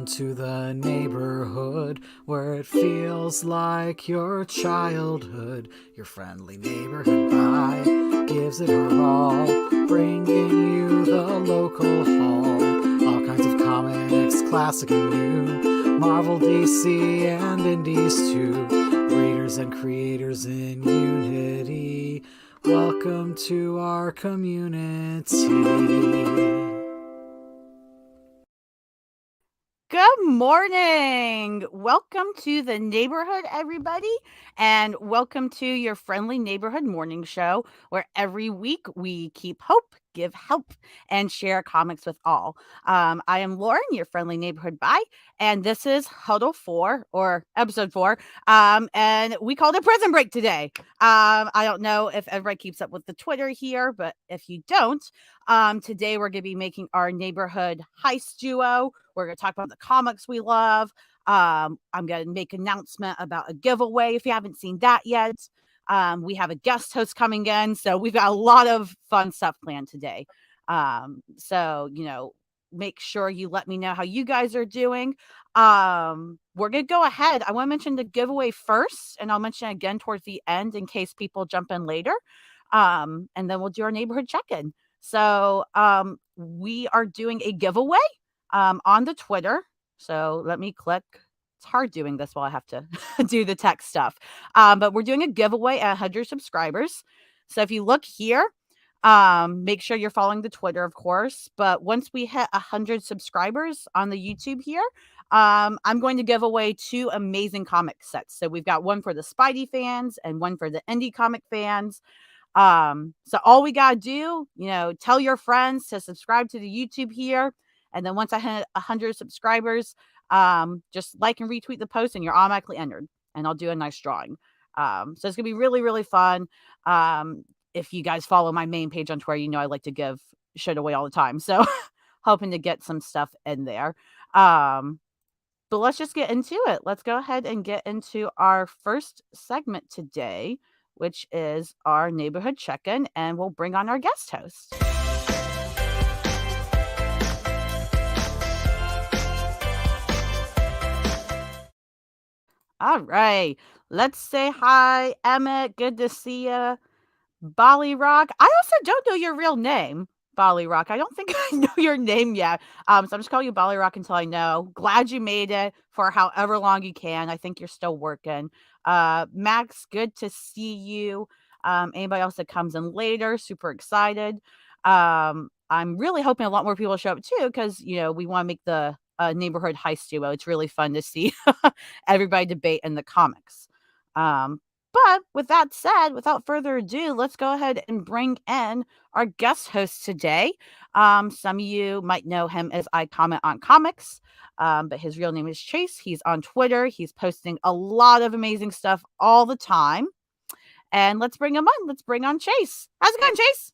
to the neighborhood where it feels like your childhood. Your friendly neighborhood buy gives it her all, bringing you the local haul. All kinds of comics, classic and new, Marvel, DC, and indies too. Readers and creators in unity. Welcome to our community. Good morning. Welcome to the neighborhood, everybody, and welcome to your friendly neighborhood morning show where every week we keep hope, give help, and share comics with all. I am Lauren, your friendly neighborhood bye, and this is Huddle 4 or episode 4, and we called it Prison Break today. I don't know if everybody keeps up with the Twitter here, but if you don't, today we're going to be making our neighborhood heist duo. We're going to talk about the comics we love. I'm going to make an announcement about a giveaway if you haven't seen that yet. We have a guest host coming in, so we've got a lot of fun stuff planned today. So, make sure you let me know how you guys are doing. We're going to go ahead. I want to mention the giveaway first, and I'll mention it again towards the end in case people jump in later. And then we'll do our neighborhood check-in. So we are doing a giveaway on the Twitter. So let me click. It's hard doing this while I have to do the tech stuff. But we're doing a giveaway at 100 subscribers. So if you look here, make sure you're following the Twitter, of course. But once we hit 100 subscribers on the YouTube here, I'm going to give away 2 amazing comic sets. So we've got one for the Spidey fans and one for the indie comic fans. So all we got to do, tell your friends to subscribe to the YouTube here. And then once I hit 100 subscribers, just like and retweet the post and you're automatically entered. And I'll do a nice drawing. So it's going to be really, really fun. If you guys follow my main page on Twitter, I like to give shit away all the time. So hoping to get some stuff in there. But let's just get into it. Let's go ahead and get into our first segment today, which is our neighborhood check-in, and we'll bring on our guest host. All right. Let's say hi, Emmett. Good to see you. Bali Rock. I also don't know your real name, Bali Rock. I don't think I know your name yet. So I'm just calling you Bali Rock until I know. Glad you made it for however long you can. I think you're still working. Max, good to see you. Anybody else that comes in later, super excited. I'm really hoping a lot more people show up too, because we want to make the neighborhood heist duo. It's really fun to see everybody debate in the comics. But with that said, without further ado, let's go ahead and bring in our guest host today. Some of you might know him as ICommentOnComics, but his real name is Chase. He's on Twitter. He's posting a lot of amazing stuff all the time. And let's bring him on. Let's bring on Chase. How's it going, Chase?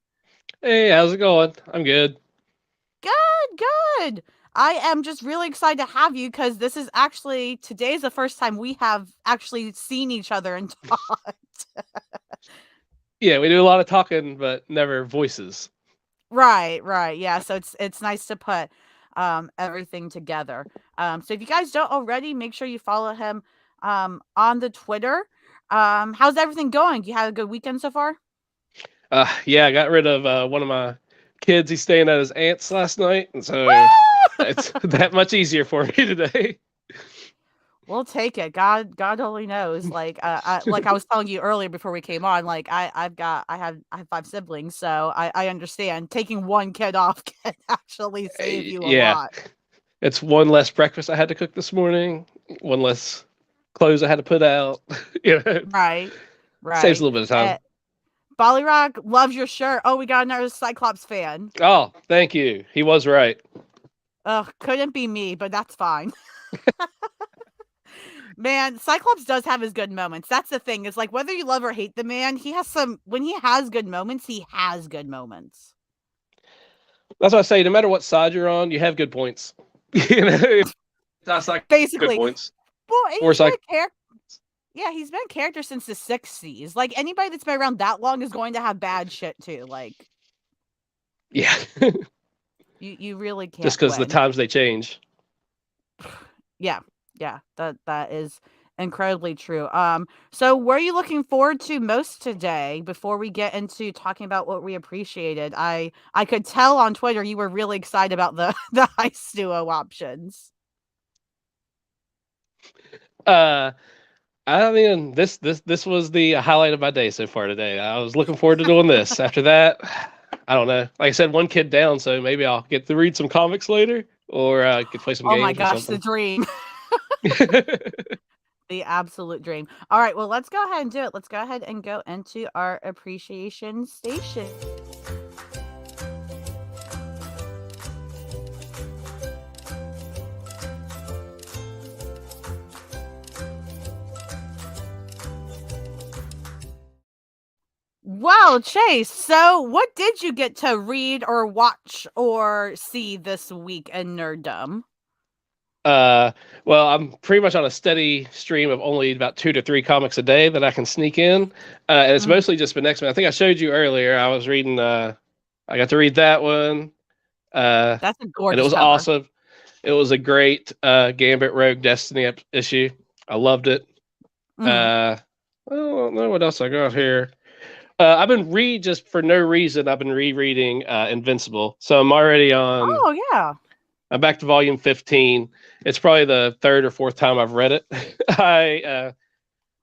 Hey, how's it going? I'm good. Good. I am just really excited to have you because today's the first time we have actually seen each other and talked. Yeah, we do a lot of talking, but never voices. Right. Yeah, so it's nice to put everything together. So if you guys don't already, make sure you follow him on the Twitter. How's everything going? You had a good weekend so far? Yeah, I got rid of one of my kids. He's staying at his aunt's last night, and so it's that much easier for me today. We'll take it. God only knows. Like I was telling you earlier before we came on, like I have 5 siblings, so I understand taking one kid off can actually save you a lot. It's one less breakfast I had to cook this morning, one less clothes I had to put out. Right. Saves a little bit of time. Bali Rock loves your shirt. Oh, we got another Cyclops fan. Oh, thank you. He was right. Ugh, couldn't be me, but that's fine. Man, Cyclops does have his good moments. That's the thing. It's like whether you love or hate the man, when he has good moments, he has good moments. That's what I say. No matter what side you're on, you have good points. That's like basically good points. Boy, yeah, he's been a character since the 60s. Like anybody that's been around that long is going to have bad shit too. Like, yeah, you really can't. Just because the times they change. Yeah, that is incredibly true. So what are you looking forward to most today before we get into talking about what we appreciated? I could tell on Twitter you were really excited about the the Heist Duo options. Uh, I mean, this was the highlight of my day so far today. I was looking forward to doing this. After that, I don't know. Like I said, one kid down, so maybe I'll get to read some comics later, or get to play some Oh my games or gosh, the something. dream. The absolute dream. All right, well, let's go ahead and do it. Let's go ahead and go into our appreciation station. Well, Chase, so what did you get to read or watch or see this week in Nerdum? Well, I'm pretty much on a steady stream of only about 2 to 3 comics a day that I can sneak in, and it's mostly just been X-Men. I think I showed you earlier. I was reading. I got to read that one, That's a and it gorgeous was cover. awesome. It was a great Gambit Rogue Destiny issue. I loved it. I don't know what else I got here. I've been just for no reason. I've been rereading Invincible, so I'm already on. Oh yeah. I'm back to volume 15. It's probably the third or fourth time I've read it. I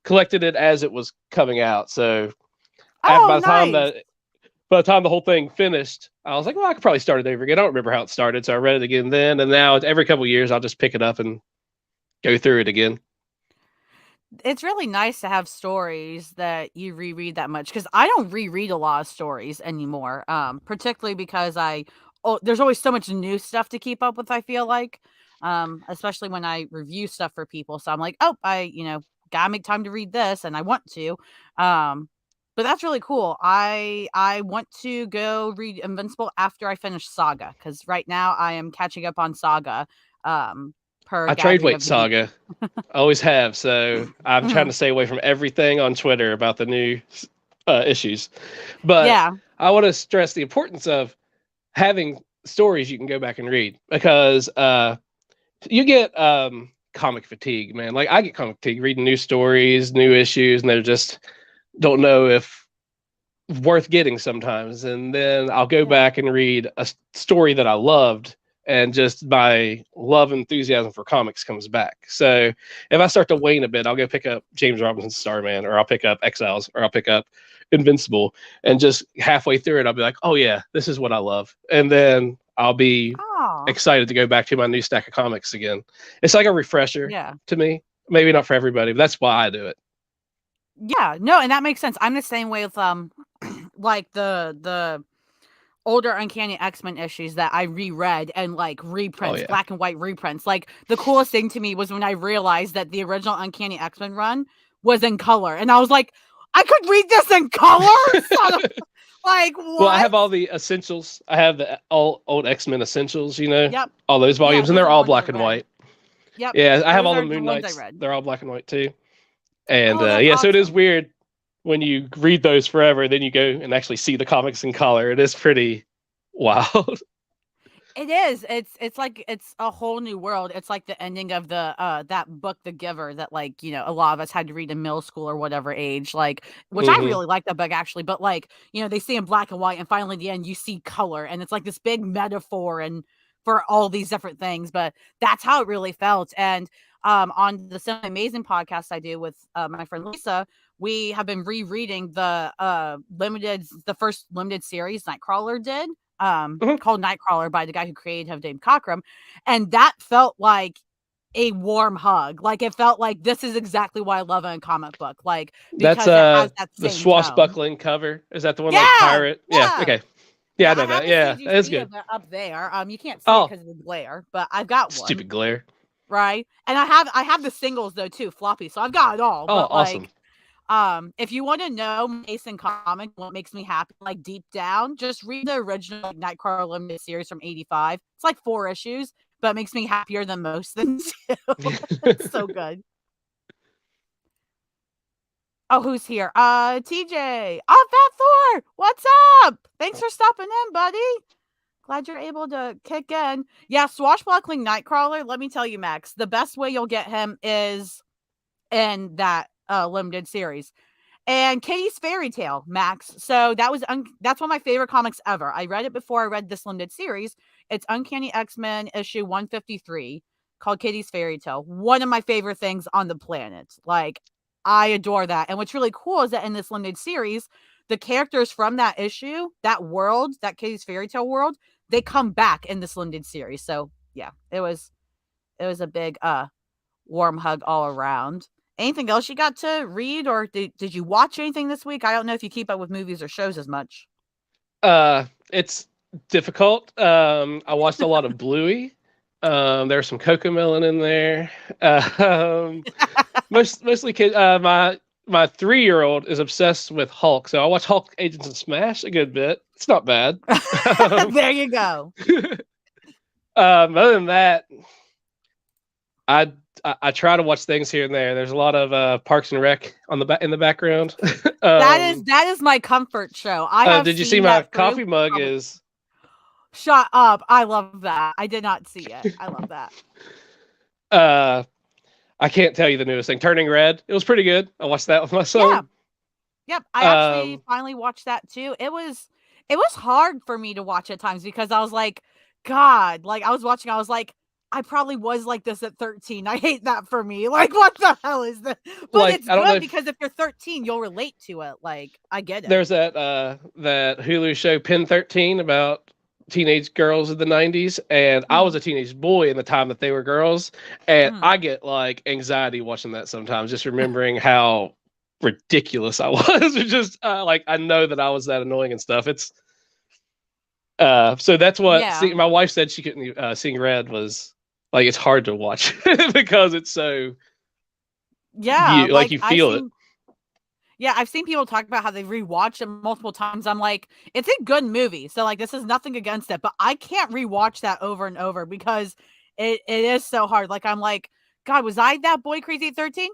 collected it as it was coming out, so Oh, by nice. the time the whole thing finished, I was like, well, I could probably start it over again. I don't remember how it started, so I read it again then, and now every couple of years I'll just pick it up and go through it again. It's really nice to have stories that you reread that much because I don't reread a lot of stories anymore. Particularly because there's always so much new stuff to keep up with, I feel like. Especially when I review stuff for people. So I'm like, oh, gotta make time to read this and I want to. But that's really cool. I want to go read Invincible after I finish Saga, because right now I am catching up on Saga. Per I trade Gathering weight of the Geek. Saga. I always have, so I'm trying to stay away from everything on Twitter about the new issues. But Yeah. I want to stress the importance of having stories you can go back and read, because you get comic fatigue, man. Like I get comic fatigue reading new stories, new issues, and they're just don't know if worth getting sometimes. And then I'll go back and read a story that I loved, and just my love and enthusiasm for comics comes back. So if I start to wane a bit, I'll go pick up James Robinson's Starman, or I'll pick up Exiles, or I'll pick up Invincible, and just halfway through it, I'll be like, oh yeah, this is what I love. And then I'll be excited to go back to my new stack of comics again. It's like a refresher to me. Maybe not for everybody, but that's why I do it. Yeah, no, and that makes sense. I'm the same way with like the older Uncanny X-Men issues that I reread and like reprints, black and white reprints. Like the coolest thing to me was when I realized that the original Uncanny X-Men run was in color, and I was like, I could read this in color. Like what? Well, I have all the essentials. I have the old X-Men essentials. All those volumes, and those they're are the all ones black I and read. white. Yep. Yeah, I have Those all the are Moon ones I Knights. read. They're all black and white too. And that's so it is awesome. weird when you read those forever, then you go and actually see the comics in color. It is pretty wild. It is. It's like it's a whole new world. It's like the ending of the that book, The Giver, that like, a lot of us had to read in middle school or whatever age, like, which I really like that book actually, but like, they see in black and white, and finally at the end you see color, and it's like this big metaphor and for all these different things, but that's how it really felt. And on the Semi Amazing podcast I do with my friend Lisa, we have been rereading the first limited series Nightcrawler did. Called Nightcrawler by the guy who created Dave Cockrum, and that felt like a warm hug. Like it felt like this is exactly why I love a comic book. Like because it has that the same swashbuckling cover. Is that the one like pirate? Yeah. Okay. Yeah, I know that. Yeah, that's good. Up there. You can't see it because of the glare, but I've got one. Stupid glare. Right, and I have the singles though too, floppy. So I've got it all. Oh, but awesome. If you want to know Mason comic, what makes me happy, like deep down, just read the original Nightcrawler limited series from '85. It's like 4 issues, but it makes me happier than most things too. It's so good. Oh, who's here? TJ. Oh, Fat Thor. What's up? Thanks for stopping in, buddy. Glad you're able to kick in. Yeah, Swashbuckling Nightcrawler, let me tell you, Max, the best way you'll get him is in that limited series. And Kitty's Fairy Tale, Max. So that's one of my favorite comics ever. I read it before I read this limited series. It's Uncanny X-Men issue 153 called Kitty's Fairy Tale. One of my favorite things on the planet. Like, I adore that. And what's really cool is that in this limited series, the characters from that issue, that world, that Kitty's Fairy Tale world, they come back in this limited series. So yeah, it was a big warm hug all around. Anything else you got to read, or did you watch anything this week? I don't know if you keep up with movies or shows as much. It's difficult. I watched a lot of Bluey. There's some Cocomelon in there. Mostly kids. My 3-year-old is obsessed with Hulk, so I watch Hulk Agents of Smash a good bit. It's not bad. There you go. Other than that, I try to watch things here and there. There's a lot of Parks and Rec in the background. That is my comfort show. Did you see my coffee mug is? Shut up! I love that. I did not see it. I love that. I can't tell you the newest thing. Turning Red. It was pretty good. I watched that with my son. Yeah. Yep. I actually finally watched that too. It was hard for me to watch at times because I was like, God, like I was watching, I was like, I probably was like this at 13. I hate that for me. Like, what the hell is this? But like, it's good because if you're 13, you'll relate to it. Like, I get it. There's that Hulu show Pen 13 about teenage girls of the 90s, and I was a teenage boy in the time that they were girls, and I get like anxiety watching that sometimes, just remembering how ridiculous I was. Just like I know that I was that annoying and stuff. It's so that's what my wife said she couldn't. Seeing Red was like it's hard to watch because it's so you feel it. Yeah, I've seen people talk about how they rewatched it multiple times. I'm like, it's a good movie. So like this is nothing against it, but I can't rewatch that over and over because it is so hard. Like I'm like, God, was I that boy crazy at 13?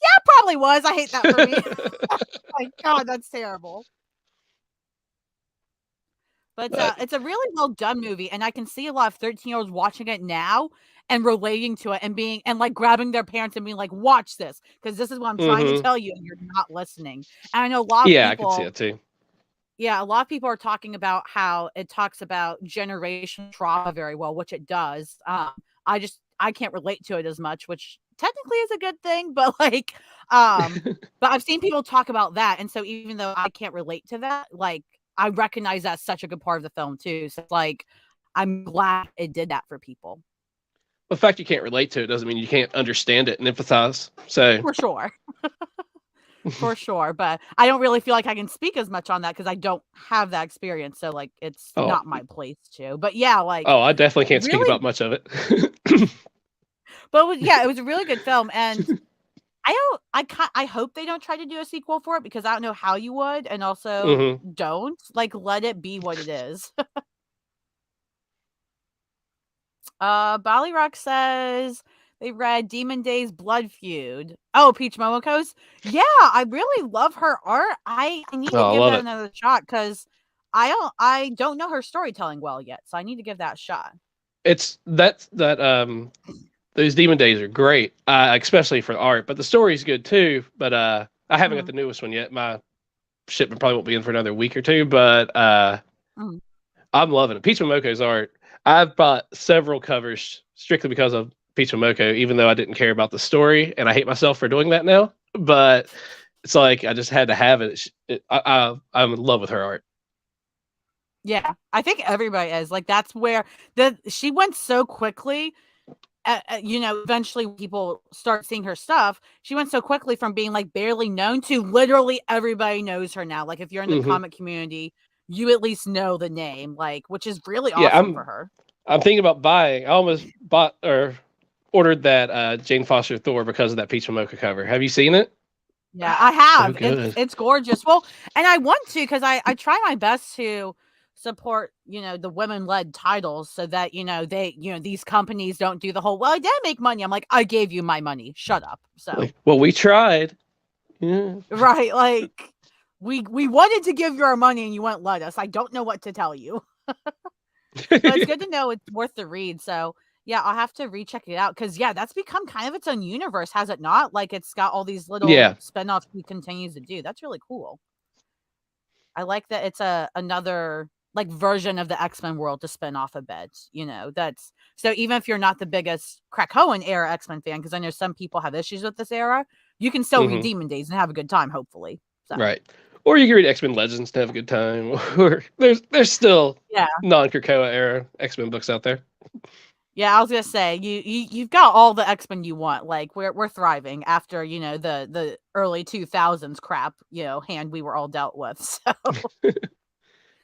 Yeah, probably was. I hate that for me. Like, God, that's terrible. But it's a really well done movie, and I can see a lot of 13-year-olds watching it now and relating to it and being and like grabbing their parents and being like, watch this because this is what I'm trying to tell you and you're not listening. And I know a lot of people, I can see it too. Yeah, a lot of people are talking about how it talks about generation trauma very well, which it does. I can't relate to it as much, which technically is a good thing, but like but I've seen people talk about that, and so even though I can't relate to that, like I recognize that's such a good part of the film too. So it's like I'm glad it did that for people. The fact you can't relate to it doesn't mean you can't understand it and empathize. So for sure. For sure. But I don't really feel like I can speak as much on that because I don't have that experience. So like it's not my place to. But yeah, like I definitely can't speak about much of it. But it was a really good film, and I hope they don't try to do a sequel for it because I don't know how you would, and also don't like let it be what it is. Bali Rock says they read Demon Days Blood Feud. Oh, Peach Momoko's. Yeah, I really love her art. I need to give that another shot because I don't know her storytelling well yet, so I need to give that a shot. It's those Demon Days are great, especially for art, but the story's good too. But I haven't got the newest one yet. My shipment probably won't be in for another week or two, but I'm loving it. Peach Momoko's art. I've bought several covers strictly because of Peach Momoko, even though I didn't care about the story, and I hate myself for doing that now. But it's like I just had to have it. I'm in love with her art. Yeah, I think everybody is. Like that's where she went so quickly. Eventually people start seeing her stuff. She went so quickly from being like barely known to literally everybody knows her now. Like if you're in the comic community, you at least know the name, like, which is really awesome for her. I'm thinking about buying. I almost bought or ordered that Jane Foster Thor because of that Peach Momoko cover. Have you seen it? Yeah, I have. So it's gorgeous. Well, and I want to because I try my best to support the women-led titles so that these companies don't do the whole I didn't make money. I'm like, I gave you my money, shut up. So we tried. Right, like we wanted to give you our money and you wouldn't let us. I don't know what to tell you. But it's good to know it's worth the read. So yeah, I'll have to recheck it out because that's become kind of its own universe, has it not? Like it's got all these little spinoffs he continues to do. That's really cool. I like that it's another like version of the X-Men world to spin off a bit. That's so even if you're not the biggest Krakoan era X-Men fan, because I know some people have issues with this era, you can still read Demon Days and have a good time, hopefully. So. Right. Or you can read X-Men Legends to have a good time. Or there's still non-Krakoa era X-Men books out there. Yeah, I was gonna say you've got all the X-Men you want. Like we're thriving after the early 2000s crap hand we were all dealt with. So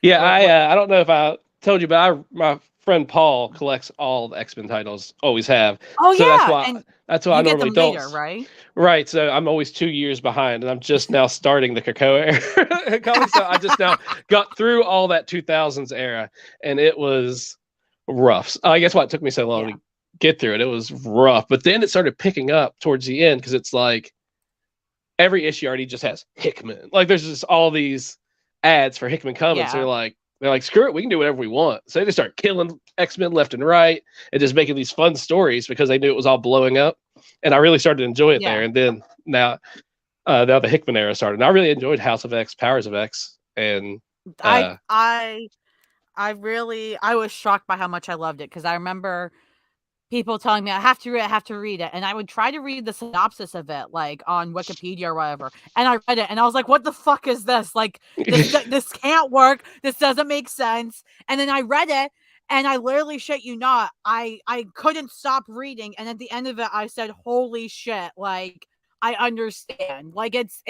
yeah, I don't know if I told you, but my friend Paul collects all the X-Men titles. Always have. Oh so yeah, that's why I normally don't. Later, right? Right. So I'm always 2 years behind, and I'm just now starting the Krakoa era. So I just now got through all that 2000s era, and it was rough. I guess why it took me so long to get through it. It was rough, but then it started picking up towards the end because it's like every issue already just has Hickman. Like there's just all these ads for Hickman comics. They're like screw it, we can do whatever we want. So they just start killing X-Men left and right and just making these fun stories because they knew it was all blowing up. And I really started to enjoy it there. And then now the Hickman era started. And I really enjoyed House of X, Powers of X, and I was shocked by how much I loved it because I remember people telling me I have to read it, and I would try to read the synopsis of it like on Wikipedia or whatever, and I read it and I was like, what the fuck is this? Like this can't work, this doesn't make sense. And then I read it and I literally, shit you not, I couldn't stop reading, and at the end of it I said, holy shit, like I understand. Like it's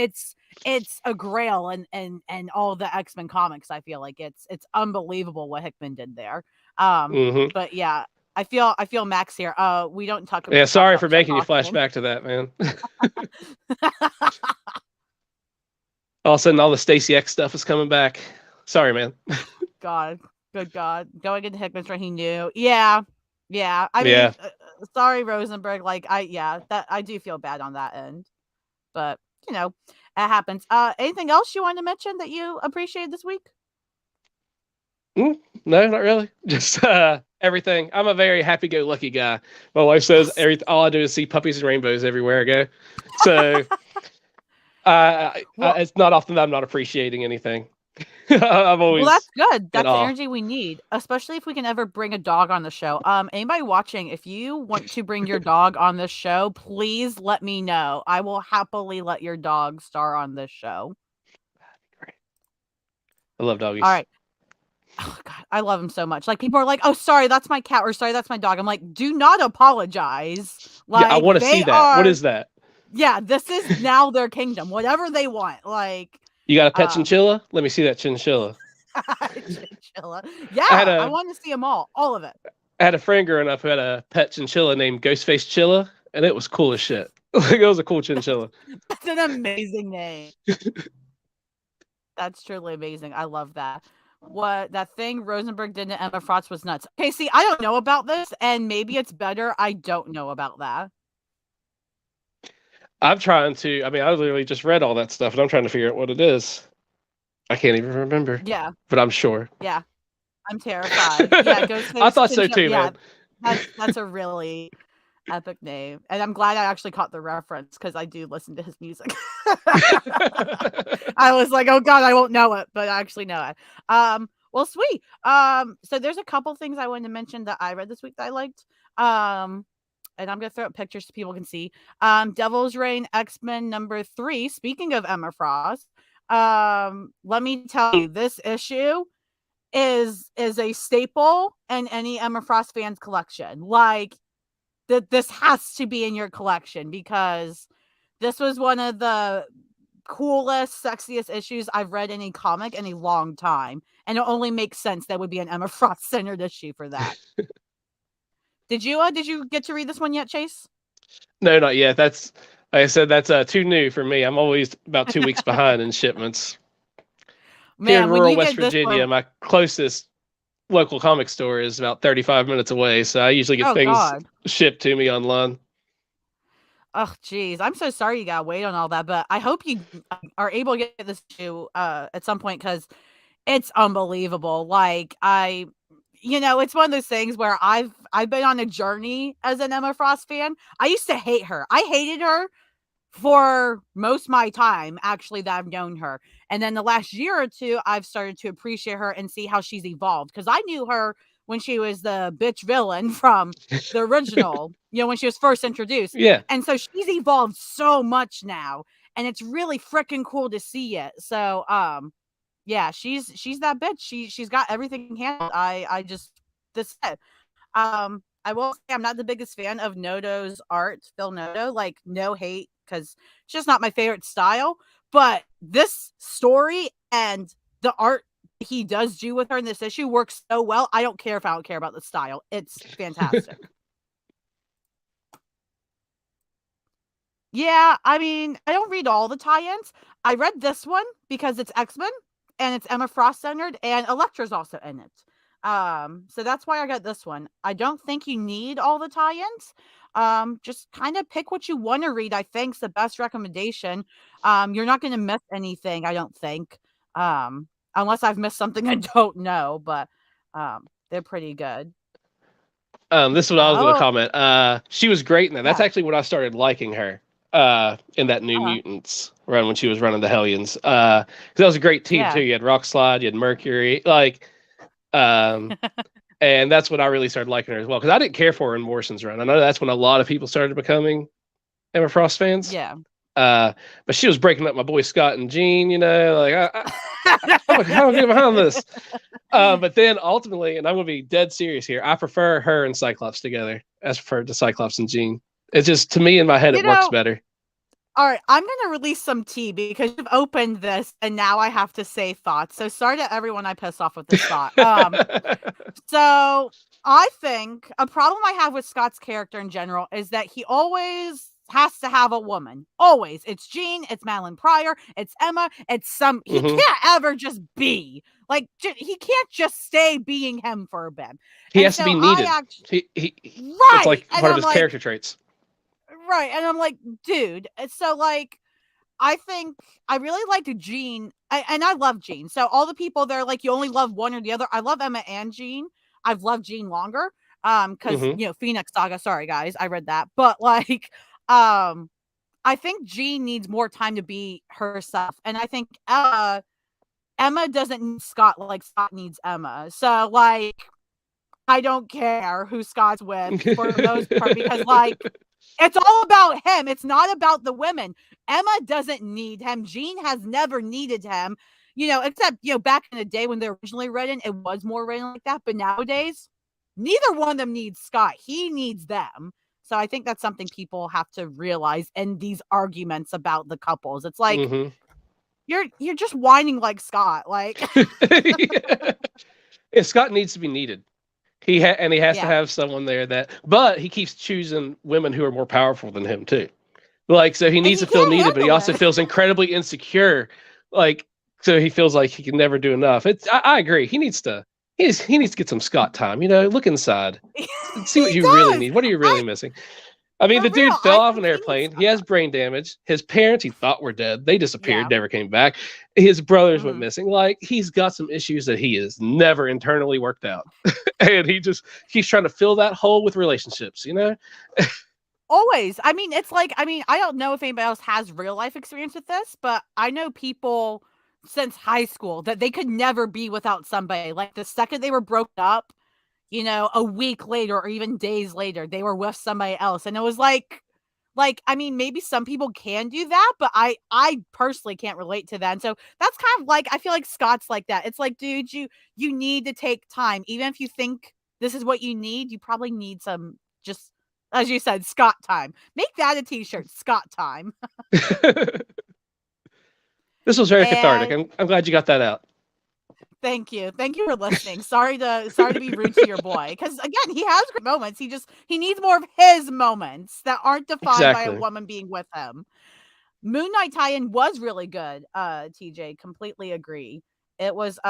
a grail and all the X-Men comics. I feel like it's unbelievable what Hickman did there. But yeah, I feel Max here. We don't talk about. Yeah, sorry for making you flash back to that, man. All of a sudden, all the Stacy X stuff is coming back. Sorry, man. God, good God, going into Hickman's where he knew. Yeah. I mean, sorry, Rosenberg. Like I do feel bad on that end, but it happens. Anything else you wanted to mention that you appreciated this week? No, not really. Just everything. I'm a very happy-go-lucky guy. My wife says all I do is see puppies and rainbows everywhere I go. So it's not often that I'm not appreciating anything. I'm always. Well, that's good. That's the energy we need, especially if we can ever bring a dog on the show. Anybody watching, if you want to bring your dog on this show, please let me know. I will happily let your dog star on this show. Great. I love doggies. All right. Oh God, I love him so much. Like people are like, "Oh, sorry, that's my cat," or "Sorry, that's my dog." I'm like, "Do not apologize." Like, I want to see that. What is that? Yeah, this is now their kingdom. Whatever they want. Like, you got a pet chinchilla? Let me see that chinchilla. Chinchilla. Yeah, I want to see them all of it. I had a friend growing up who had a pet chinchilla named Ghostface Chilla, and it was cool as shit. Like it was a cool chinchilla. That's an amazing name. That's truly amazing. I love that. What that thing Rosenberg did to Emma Frost was nuts. Okay, see, I don't know about this, and maybe it's better I don't know about that. I'm trying to. I mean, I literally just read all that stuff, and I'm trying to figure out what it is. I can't even remember. Yeah, but I'm sure. Yeah, I'm terrified. Yeah, I thought so too, man. That's a really epic name, and I'm glad I actually caught the reference because I do listen to his music. I was like, oh God, I won't know it, but I actually know it. Well, sweet. So there's a couple things I wanted to mention that I read this week that I liked. And I'm gonna throw up pictures so people can see. Devil's Reign X-Men #3. Speaking of Emma Frost, let me tell you, this issue is a staple in any Emma Frost fans collection. Like this has to be in your collection because this was one of the coolest, sexiest issues I've read in a comic in a long time, and it only makes sense that would be an Emma Frost centered issue for that. Did you get to read this one yet, Chase? No, not yet. That's like I said, that's too new for me. I'm always about 2 weeks behind in shipments. Man, here in rural West Virginia, my closest local comic store is about 35 minutes away, so I usually get things shipped to me online. Oh, geez. I'm so sorry you got to wait on all that, but I hope you are able to get this to at some point because it's unbelievable. Like, it's one of those things where I've been on a journey as an Emma Frost fan. I used to hate her. I hated her for most of my time, actually, that I've known her. And then the last year or two, I've started to appreciate her and see how she's evolved. Because I knew her when she was the bitch villain from the original, when she was first introduced. Yeah. And so she's evolved so much now. And it's really freaking cool to see it. So, yeah, she's that bitch. She's got everything handled. This it. I will say I'm not the biggest fan of Noto's art, Phil Noto. Like, no hate, because it's just not my favorite style. But this story and the art he does do with her in this issue works so well. I don't care if I don't care about the style. It's fantastic. Yeah, I mean, I don't read all the tie-ins. I read this one because it's X-Men and it's Emma Frost centered, and Elektra's also in it. So that's why I got this one. I don't think you need all the tie-ins. Just kind of pick what you want to read. I think's the best recommendation. You're not going to miss anything, I don't think. Unless I've missed something I don't know, but they're pretty good. This is what I was going to comment. She was great in that. That's actually when I started liking her. In that New Mutants run when she was running the Hellions. Because that was a great team too. You had Rock Slide, you had Mercury, and that's when I really started liking her as well. Because I didn't care for her in Morrison's run. I know that's when a lot of people started becoming Emma Frost fans. Yeah. But she was breaking up my boy Scott and Jean. I'm getting behind this. But then ultimately, and I'm going to be dead serious here, I prefer her and Cyclops together as preferred to Cyclops and Jean. It's just, to me, in my head, it works better. All right, I'm going to release some tea because you've opened this and now I have to say thoughts. So sorry to everyone I piss off with this thought. So I think a problem I have with Scott's character in general is that he always has to have a woman. Always. It's Jean, it's Madeline Pryor, it's Emma, it's he can't ever just be. Like, he can't just stay being him for a bit. He has to be needed. It's like part of his character traits. Right. And I'm like, dude. So, like, I think I really liked Jean. And I love Jean. So, all the people there, like, you only love one or the other. I love Emma and Jean. I've loved Jean longer. Because, Phoenix Saga. Sorry, guys. I read that. But, like, I think Jean needs more time to be herself. And I think Emma doesn't need Scott like Scott needs Emma. So, like, I don't care who Scott's with for the most part because, like, it's all about him. It's not about the women. Emma doesn't need him. Jean has never needed him, except, back in the day when they're originally written, it was more written like that. But nowadays, neither one of them needs Scott. He needs them. So I think that's something people have to realize in these arguments about the couples. It's like, you're just whining like Scott. Like, yeah, Scott needs to be needed. He has to have someone there but he keeps choosing women who are more powerful than him too. Like, so he needs to feel needed, but he also feels incredibly insecure. Like, so he feels like he can never do enough. I agree. He needs to get some Scott time. Look inside, see what you really need. What are you really missing? I mean, the dude fell off an airplane. He has brain damage. His parents, he thought were dead. They disappeared, never came back. His brothers went missing. Like, he's got some issues that he has never internally worked out. And he's trying to fill that hole with relationships, Always. I mean, it's like, I don't know if anybody else has real life experience with this, but I know people since high school that they could never be without somebody. Like, the second they were broken up, a week later or even days later, they were with somebody else. And it was like, I mean, maybe some people can do that, but I personally can't relate to that. And so that's kind of like, I feel like Scott's like that. It's like, dude, you need to take time. Even if you think this is what you need, you probably need some, just as you said, Scott time. Make that a t-shirt, Scott time. This was very cathartic. I'm glad you got that out. Thank you for listening. Sorry to be rude to your boy, because again, he has great moments. He needs more of his moments that aren't defined by a woman being with him. Moon Knight tie-in was really good. TJ, completely agree. It was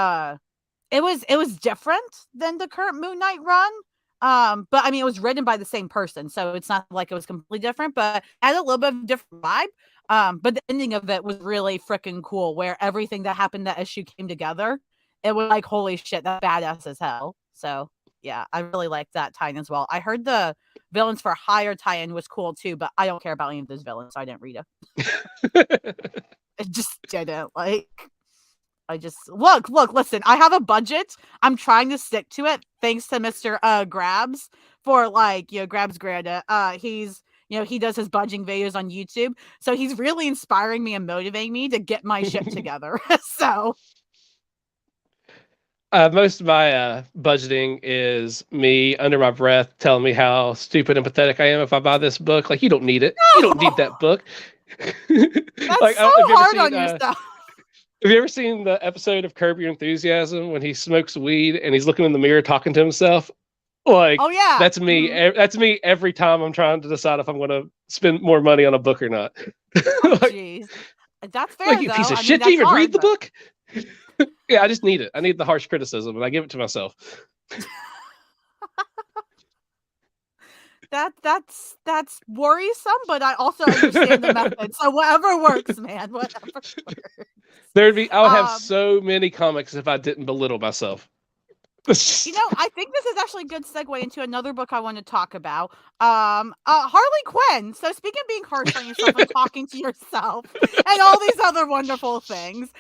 different than the current Moon Knight run. But I mean, it was written by the same person, so it's not like it was completely different, but it had a little bit of a different vibe. But the ending of it was really freaking cool, where everything that happened that issue came together. It was like, holy shit, that's badass as hell. So yeah, I really like that tie-in as well. I heard the Villains for Hire tie-in was cool too, but I don't care about any of those villains, so I didn't read it. I just didn't like. I just look. Listen, I have a budget. I'm trying to stick to it, thanks to Mr. Grabs for Grabs Granda. He's he does his budging videos on YouTube, so he's really inspiring me and motivating me to get my shit together. So. Most of my budgeting is me under my breath telling me how stupid and pathetic I am if I buy this book. Like, you don't need it. No! You don't need that book. That's like, so hard on yourself. Have you ever seen the episode of Curb Your Enthusiasm when he smokes weed and he's looking in the mirror talking to himself? Like, oh yeah, that's me. Mm-hmm. That's me every time I'm trying to decide if I'm going to spend more money on a book or not. Oh jeez, that's fair. Like, you piece of shit. Do you even read the book? Yeah, I just need it. I need the harsh criticism, and I give it to myself. That's worrisome, but I also understand the method. So whatever works, man. Whatever works. I would have so many comics if I didn't belittle myself. I think this is actually a good segue into another book I want to talk about. Harley Quinn. So speaking of being harsh on yourself and talking to yourself and all these other wonderful things.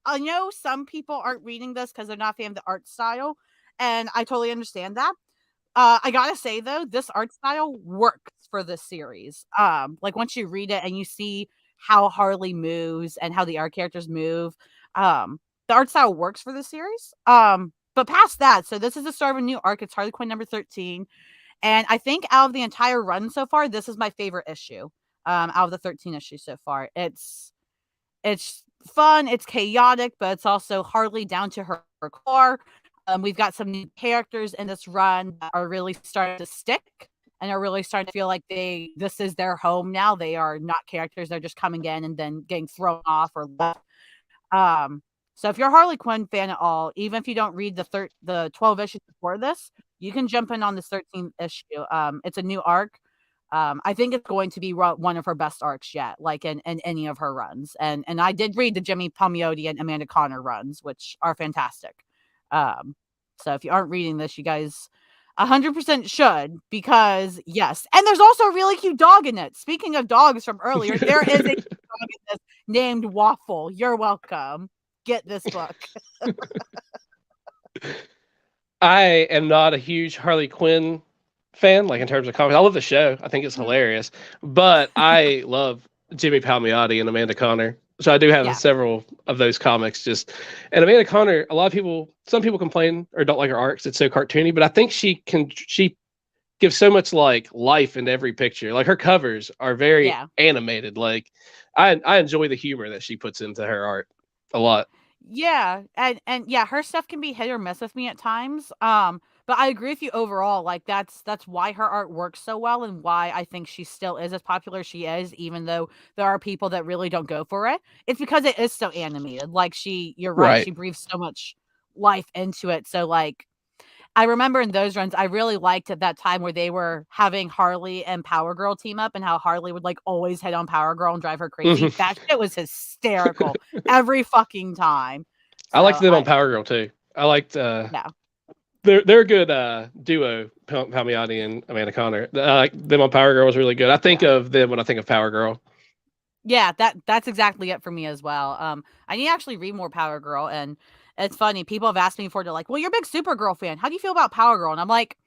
I know some people aren't reading this because they're not a fan of the art style, and I totally understand that. I gotta say though, this art style works for this series. Like once you read it and you see how Harley moves and how the art characters move, the art style works for this series. But past that, so this is the start of a new arc. It's Harley Quinn number 13, and I think out of the entire run so far, this is my favorite issue. Out of the 13 issues so far, it's fun, it's chaotic, but it's also Harley down to her core. We've got some new characters in this run that are really starting to stick and are really starting to feel like this is their home now. They are not characters, they're just coming in and then getting thrown off or left. So if you're a Harley Quinn fan at all, even if you don't read the 12 issues before this, you can jump in on this 13th issue. It's a new arc. I think it's going to be one of her best arcs yet, like in any of her runs. And I did read the Jimmy Palmiotti and Amanda Conner runs, which are fantastic. So if you aren't reading this, you guys 100% should, because yes. And there's also a really cute dog in it. Speaking of dogs from earlier, there is a dog in this named Waffle. You're welcome. Get this book. I am not a huge Harley Quinn fan, like in terms of comics. I love the show. I think it's hilarious. But I love Jimmy Palmiotti and Amanda Conner. So I do have several of those comics. And Amanda Conner, some people complain or don't like her arcs. It's so cartoony, but I think she gives so much like life into every picture. Like her covers are very animated. Like I enjoy the humor that she puts into her art a lot. Yeah, and yeah, her stuff can be hit or miss with me at times. But I agree with you overall. Like that's why her art works so well and why I think she still is as popular as she is, even though there are people that really don't go for it. It's because it is so animated. Like you're right. She breathes so much life into it. So like, I remember in those runs, I really liked at that time where they were having Harley and Power Girl team up and how Harley would like always hit on Power Girl and drive her crazy. That shit was hysterical every fucking time. So I liked them on Power Girl too. I liked they're a good duo, Palmiotti and Amanda Conner. Them on Power Girl was really good. I think of them when I think of Power Girl. Yeah, that's exactly it for me as well. I need to actually read more Power Girl, and it's funny. People have asked me before, they're like, well, you're a big Supergirl fan. How do you feel about Power Girl? And I'm like,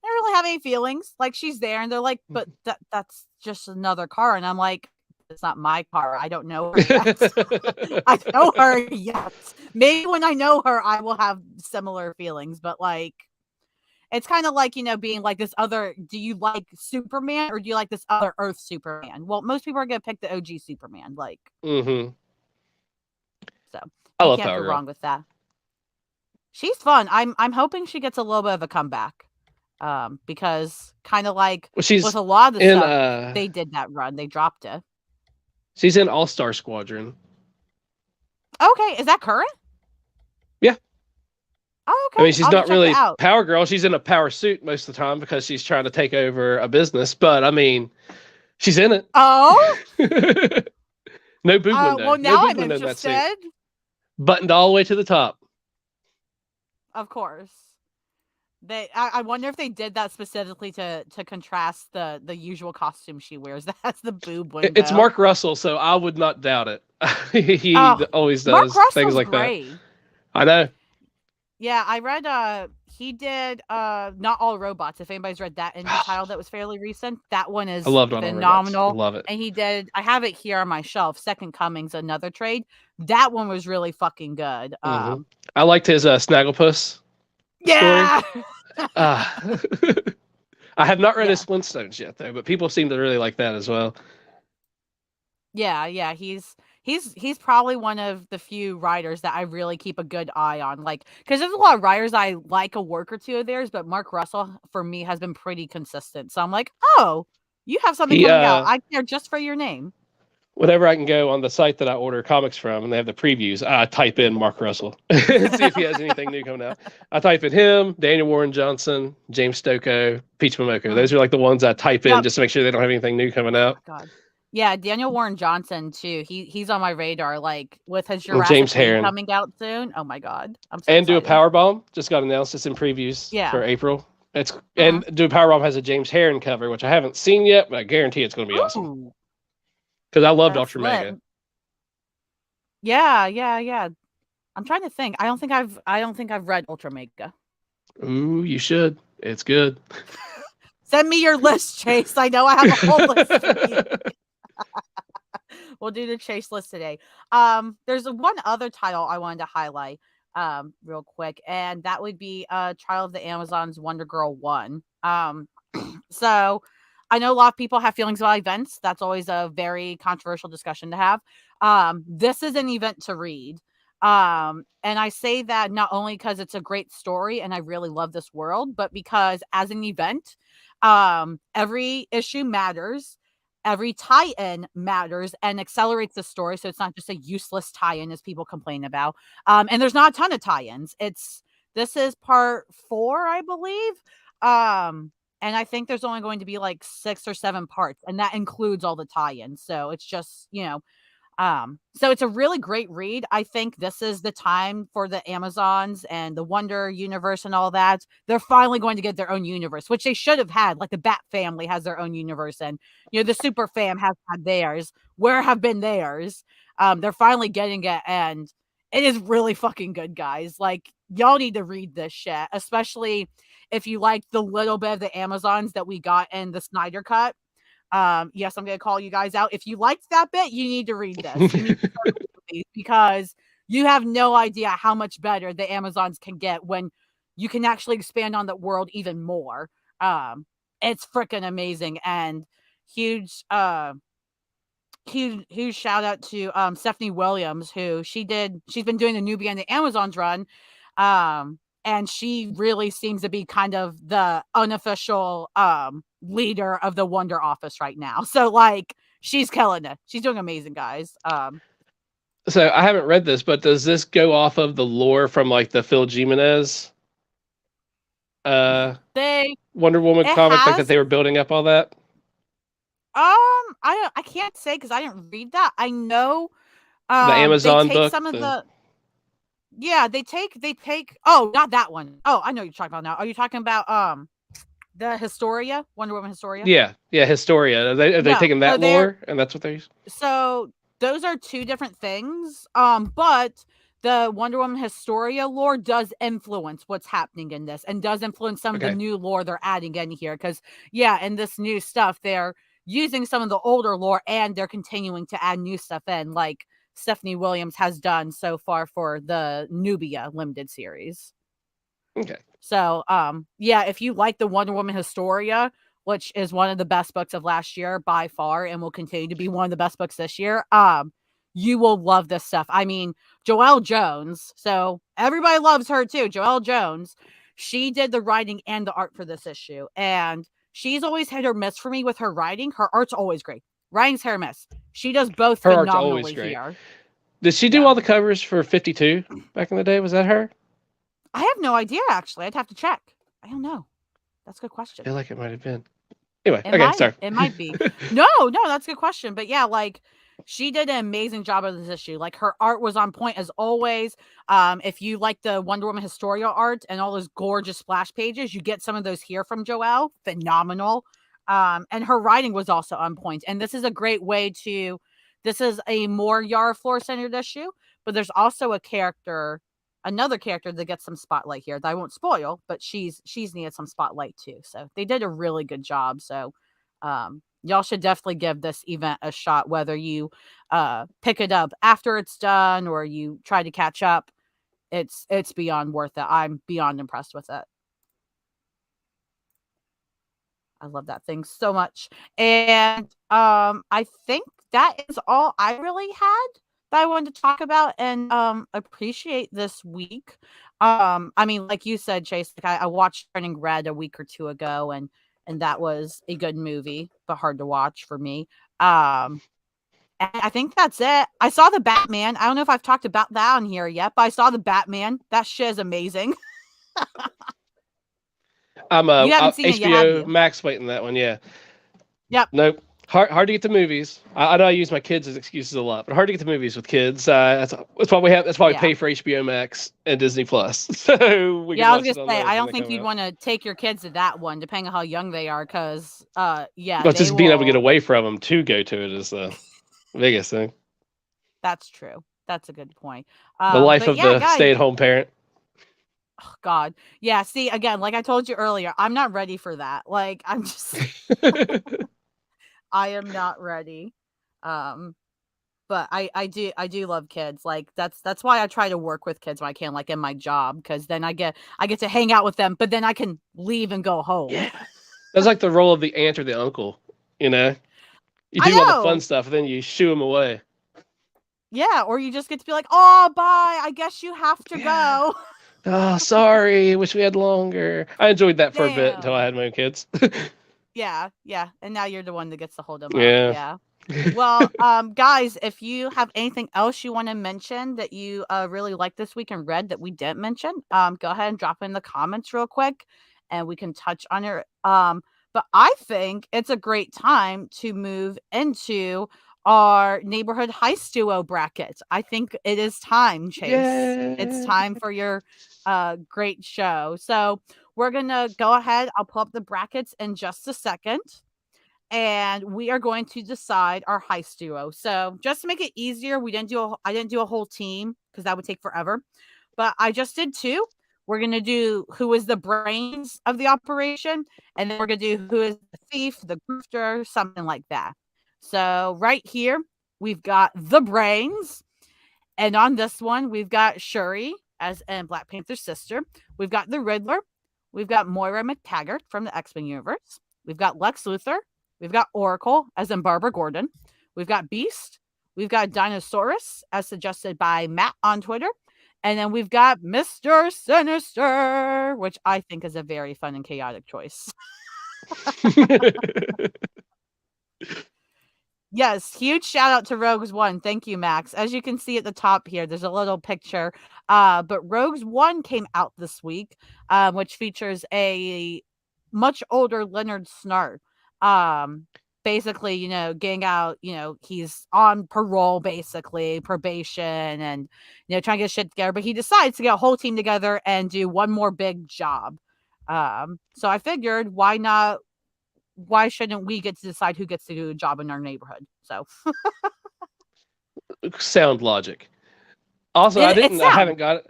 I don't really have any feelings. Like, she's there. And they're like, but that's just another car. And I'm like, it's not my car. I don't know her yet. I know her yet. Maybe when I know her, I will have similar feelings. But like, it's kind of like, being like this other, do you like Superman or do you like this other Earth Superman? Well, most people are going to pick the OG Superman. Like, so. I love can't Power go Girl. wrong with that. She's fun. I'm hoping she gets a little bit of a comeback. Because kind of like with a lot of the stuff, they did that run. They dropped it. She's in All-Star Squadron. Okay, is that current? Yeah. Oh, okay. I mean, she's not really Power Girl. She's in a power suit most of the time because she's trying to take over a business. But I mean, she's in it. Oh. No boob window. Well, now I'm interested. Buttoned all the way to the top. Of course. I wonder if they did that specifically to contrast the usual costume she wears. That's the boob window. It's Mark Russell, so I would not doubt it. He always Mark does Russell's things like great. that. I know. Yeah, I read he did Not All Robots. If anybody's read that indie title that was fairly recent, that one is I love Not All phenomenal. Robots. I love it. And he did, I have it here on my shelf, Second Coming's another trade. That one was really fucking good. I liked his Snagglepuss yeah. story. I have not read his Flintstones yet though, but people seem to really like that as well. Yeah, he's probably one of the few writers that I really keep a good eye on. Like, because there's a lot of writers I like a work or two of theirs, but Mark Russell for me has been pretty consistent. So I'm like, oh, you have something coming out. I care just for your name. Whenever I can go on the site that I order comics from and they have the previews, I type in Mark Russell and see if he has anything new coming out. I type in him, Daniel Warren Johnson, James Stokoe, Peach Momoko. Those are like the ones I type in just to make sure they don't have anything new coming out. Oh, God. Yeah, Daniel Warren Johnson too. He's on my radar. Like with his Jurassic James Herron coming out soon. Oh my God, I'm so and excited. Do a Powerbomb just got announced. It's in previews for April. And Do a Powerbomb has a James Herron cover, which I haven't seen yet, but I guarantee it's going to be awesome. Because I loved Ultra Mega. Yeah. I'm trying to think. I don't think I've read Ultra Mega. Ooh, you should. It's good. Send me your list, Chase. I know I have a whole list. We'll do the Chase list today. There's one other title I wanted to highlight real quick, and that would be Trial of the Amazons Wonder Girl 1. So I know a lot of people have feelings about events. That's always a very controversial discussion to have. This is an event to read. And I say that not only because it's a great story and I really love this world, but because as an event, every issue matters. Every tie-in matters and accelerates the story. So it's not just a useless tie-in as people complain about. And there's not a ton of tie-ins. This is part 4, I believe. And I think there's only going to be like 6 or 7 parts, and that includes all the tie-ins. So it's just, so it's a really great read. I think this is the time for the Amazons and the Wonder Universe and all that. They're finally going to get their own universe, which they should have had. Like the Bat family has their own universe, and the Super Fam has had theirs. Where have been theirs? They're finally getting it, and it is really fucking good, guys. Like, y'all need to read this shit, especially if you like the little bit of the Amazons that we got in the Snyder Cut. Yes, I'm going to call you guys out. If you liked that bit, you need to read this. You need to start these because you have no idea how much better the Amazons can get when you can actually expand on the world even more. It's freaking amazing, and huge shout out to Stephanie Williams, who she's been doing the Nubia and the Amazons run. And she really seems to be kind of the unofficial leader of the Wonder Office right now. So, like, she's killing it. She's doing amazing, guys. So I haven't read this, but does this go off of the lore from like the Phil Jimenez Wonder Woman comic, like that they were building up all that? I can't say because I didn't read that. I know the Amazon they take book. Some of the yeah, they take. Oh, not that one. Oh, I know what you're talking about now. Are you talking about the Historia, Wonder Woman Historia? Yeah, Historia. Are they taking that lore, and that's what they use? So those are two different things. But the Wonder Woman Historia lore does influence what's happening in this, and does influence some of the new lore they're adding in here. Because in this new stuff, they're using some of the older lore, and they're continuing to add new stuff in, like Stephanie Williams has done so far for the Nubia limited series. Okay. So, if you like the Wonder Woman Historia, which is one of the best books of last year by far, and will continue to be one of the best books this year, you will love this stuff. I mean, Joelle Jones, so everybody loves her too. Joelle Jones, she did the writing and the art for this issue, and she's always hit or miss for me with her writing. Her art's always great. Writing's hit or miss. She does both her phenomenally art's always great. Here. Did she do all the covers for 52 back in the day? Was that her? I have no idea, actually. I'd have to check. I don't know. That's a good question. I feel like it might have been. Anyway, sorry. It might be. No, that's a good question. But yeah, like, She did an amazing job of this issue. Like, her art was on point as always. If you like the Wonder Woman Historia art and all those gorgeous splash pages, you get some of those here from Joelle. Phenomenal. And her writing was also on point. And this is a great way to, this is a more Yara Flor centered issue, but there's also another character that gets some spotlight here that I won't spoil, but she's needed some spotlight too. So they did a really good job. So y'all should definitely give this event a shot, whether you pick it up after it's done or you try to catch up. It's beyond worth it. I'm beyond impressed with it. I love that thing so much. And I think that is all I really had that I wanted to talk about and appreciate this week. I mean, like you said, Chase, like I watched Turning Red a week or two ago, and that was a good movie, but hard to watch for me. And I think that's it. I saw the Batman. I don't know if I've talked about that on here yet, but I saw the Batman. That shit is amazing. I'm You haven't seen it yet, have HBO you? Max waiting that one. Yeah. Yep. Nope. Hard to get to movies. I know I use my kids as excuses a lot, but hard to get to movies with kids. That's why we have. That's why we pay for HBO Max and Disney Plus. So we Yeah, can I was watch gonna it on say, those I when don't they think come you'd out. want to take your kids to that one, depending on how young they are, because But they just being able to get will. away from them to go to it is the biggest thing. That's true. That's a good point. The life But of yeah, the guys. stay-at-home parent. Oh, God. Yeah, see, again, like I told you earlier, I'm not ready for that. Like, I'm just, I am not ready. But I do love kids. Like, that's why I try to work with kids when I can, like in my job, because then I get to hang out with them, but then I can leave and go home. Yeah. That's like the role of the aunt or the uncle, you know? You I do all the fun know. stuff, and then you shoo them away. Yeah, or you just get to be like, oh, bye. I guess you have to Yeah. go. Oh, sorry. Wish we had longer. I enjoyed that for a bit until I Damn. had my own kids. Yeah. And now you're the one that gets to hold them up. Yeah. Yeah. Well, guys, if you have anything else you want to mention that you really like this week and read that we didn't mention, go ahead and drop in the comments real quick and we can touch on it. But I think it's a great time to move into our neighborhood heist duo bracket. I think it is time, Chase. It's time for your great show. So we're gonna go ahead. I'll pull up the brackets in just a second. And we are going to decide our heist duo. So just to make it easier, I didn't do a whole team because that would take forever. But I just did two. We're gonna do who is the brains of the operation, and then we're gonna do who is the thief, the grifter, something like that. So right here, we've got the brains. And on this one, we've got Shuri as in Black Panther's sister. We've got the Riddler. We've got Moira McTaggart from the X-Men universe. We've got Lex Luthor. We've got Oracle, as in Barbara Gordon. We've got Beast. We've got Dinosaurus, as suggested by Matt on Twitter. And then we've got Mr. Sinister, which I think is a very fun and chaotic choice. Yes, huge shout out to Rogues One. Thank you, Max. As you can see at the top here, there's a little picture. But Rogues One came out this week, which features a much older Leonard Snart. Basically, getting out, he's on parole, basically, probation, and trying to get shit together. But he decides to get a whole team together and do one more big job. So I figured, why not? Why shouldn't we get to decide who gets to do a job in our neighborhood? So Sound logic. Also, I haven't got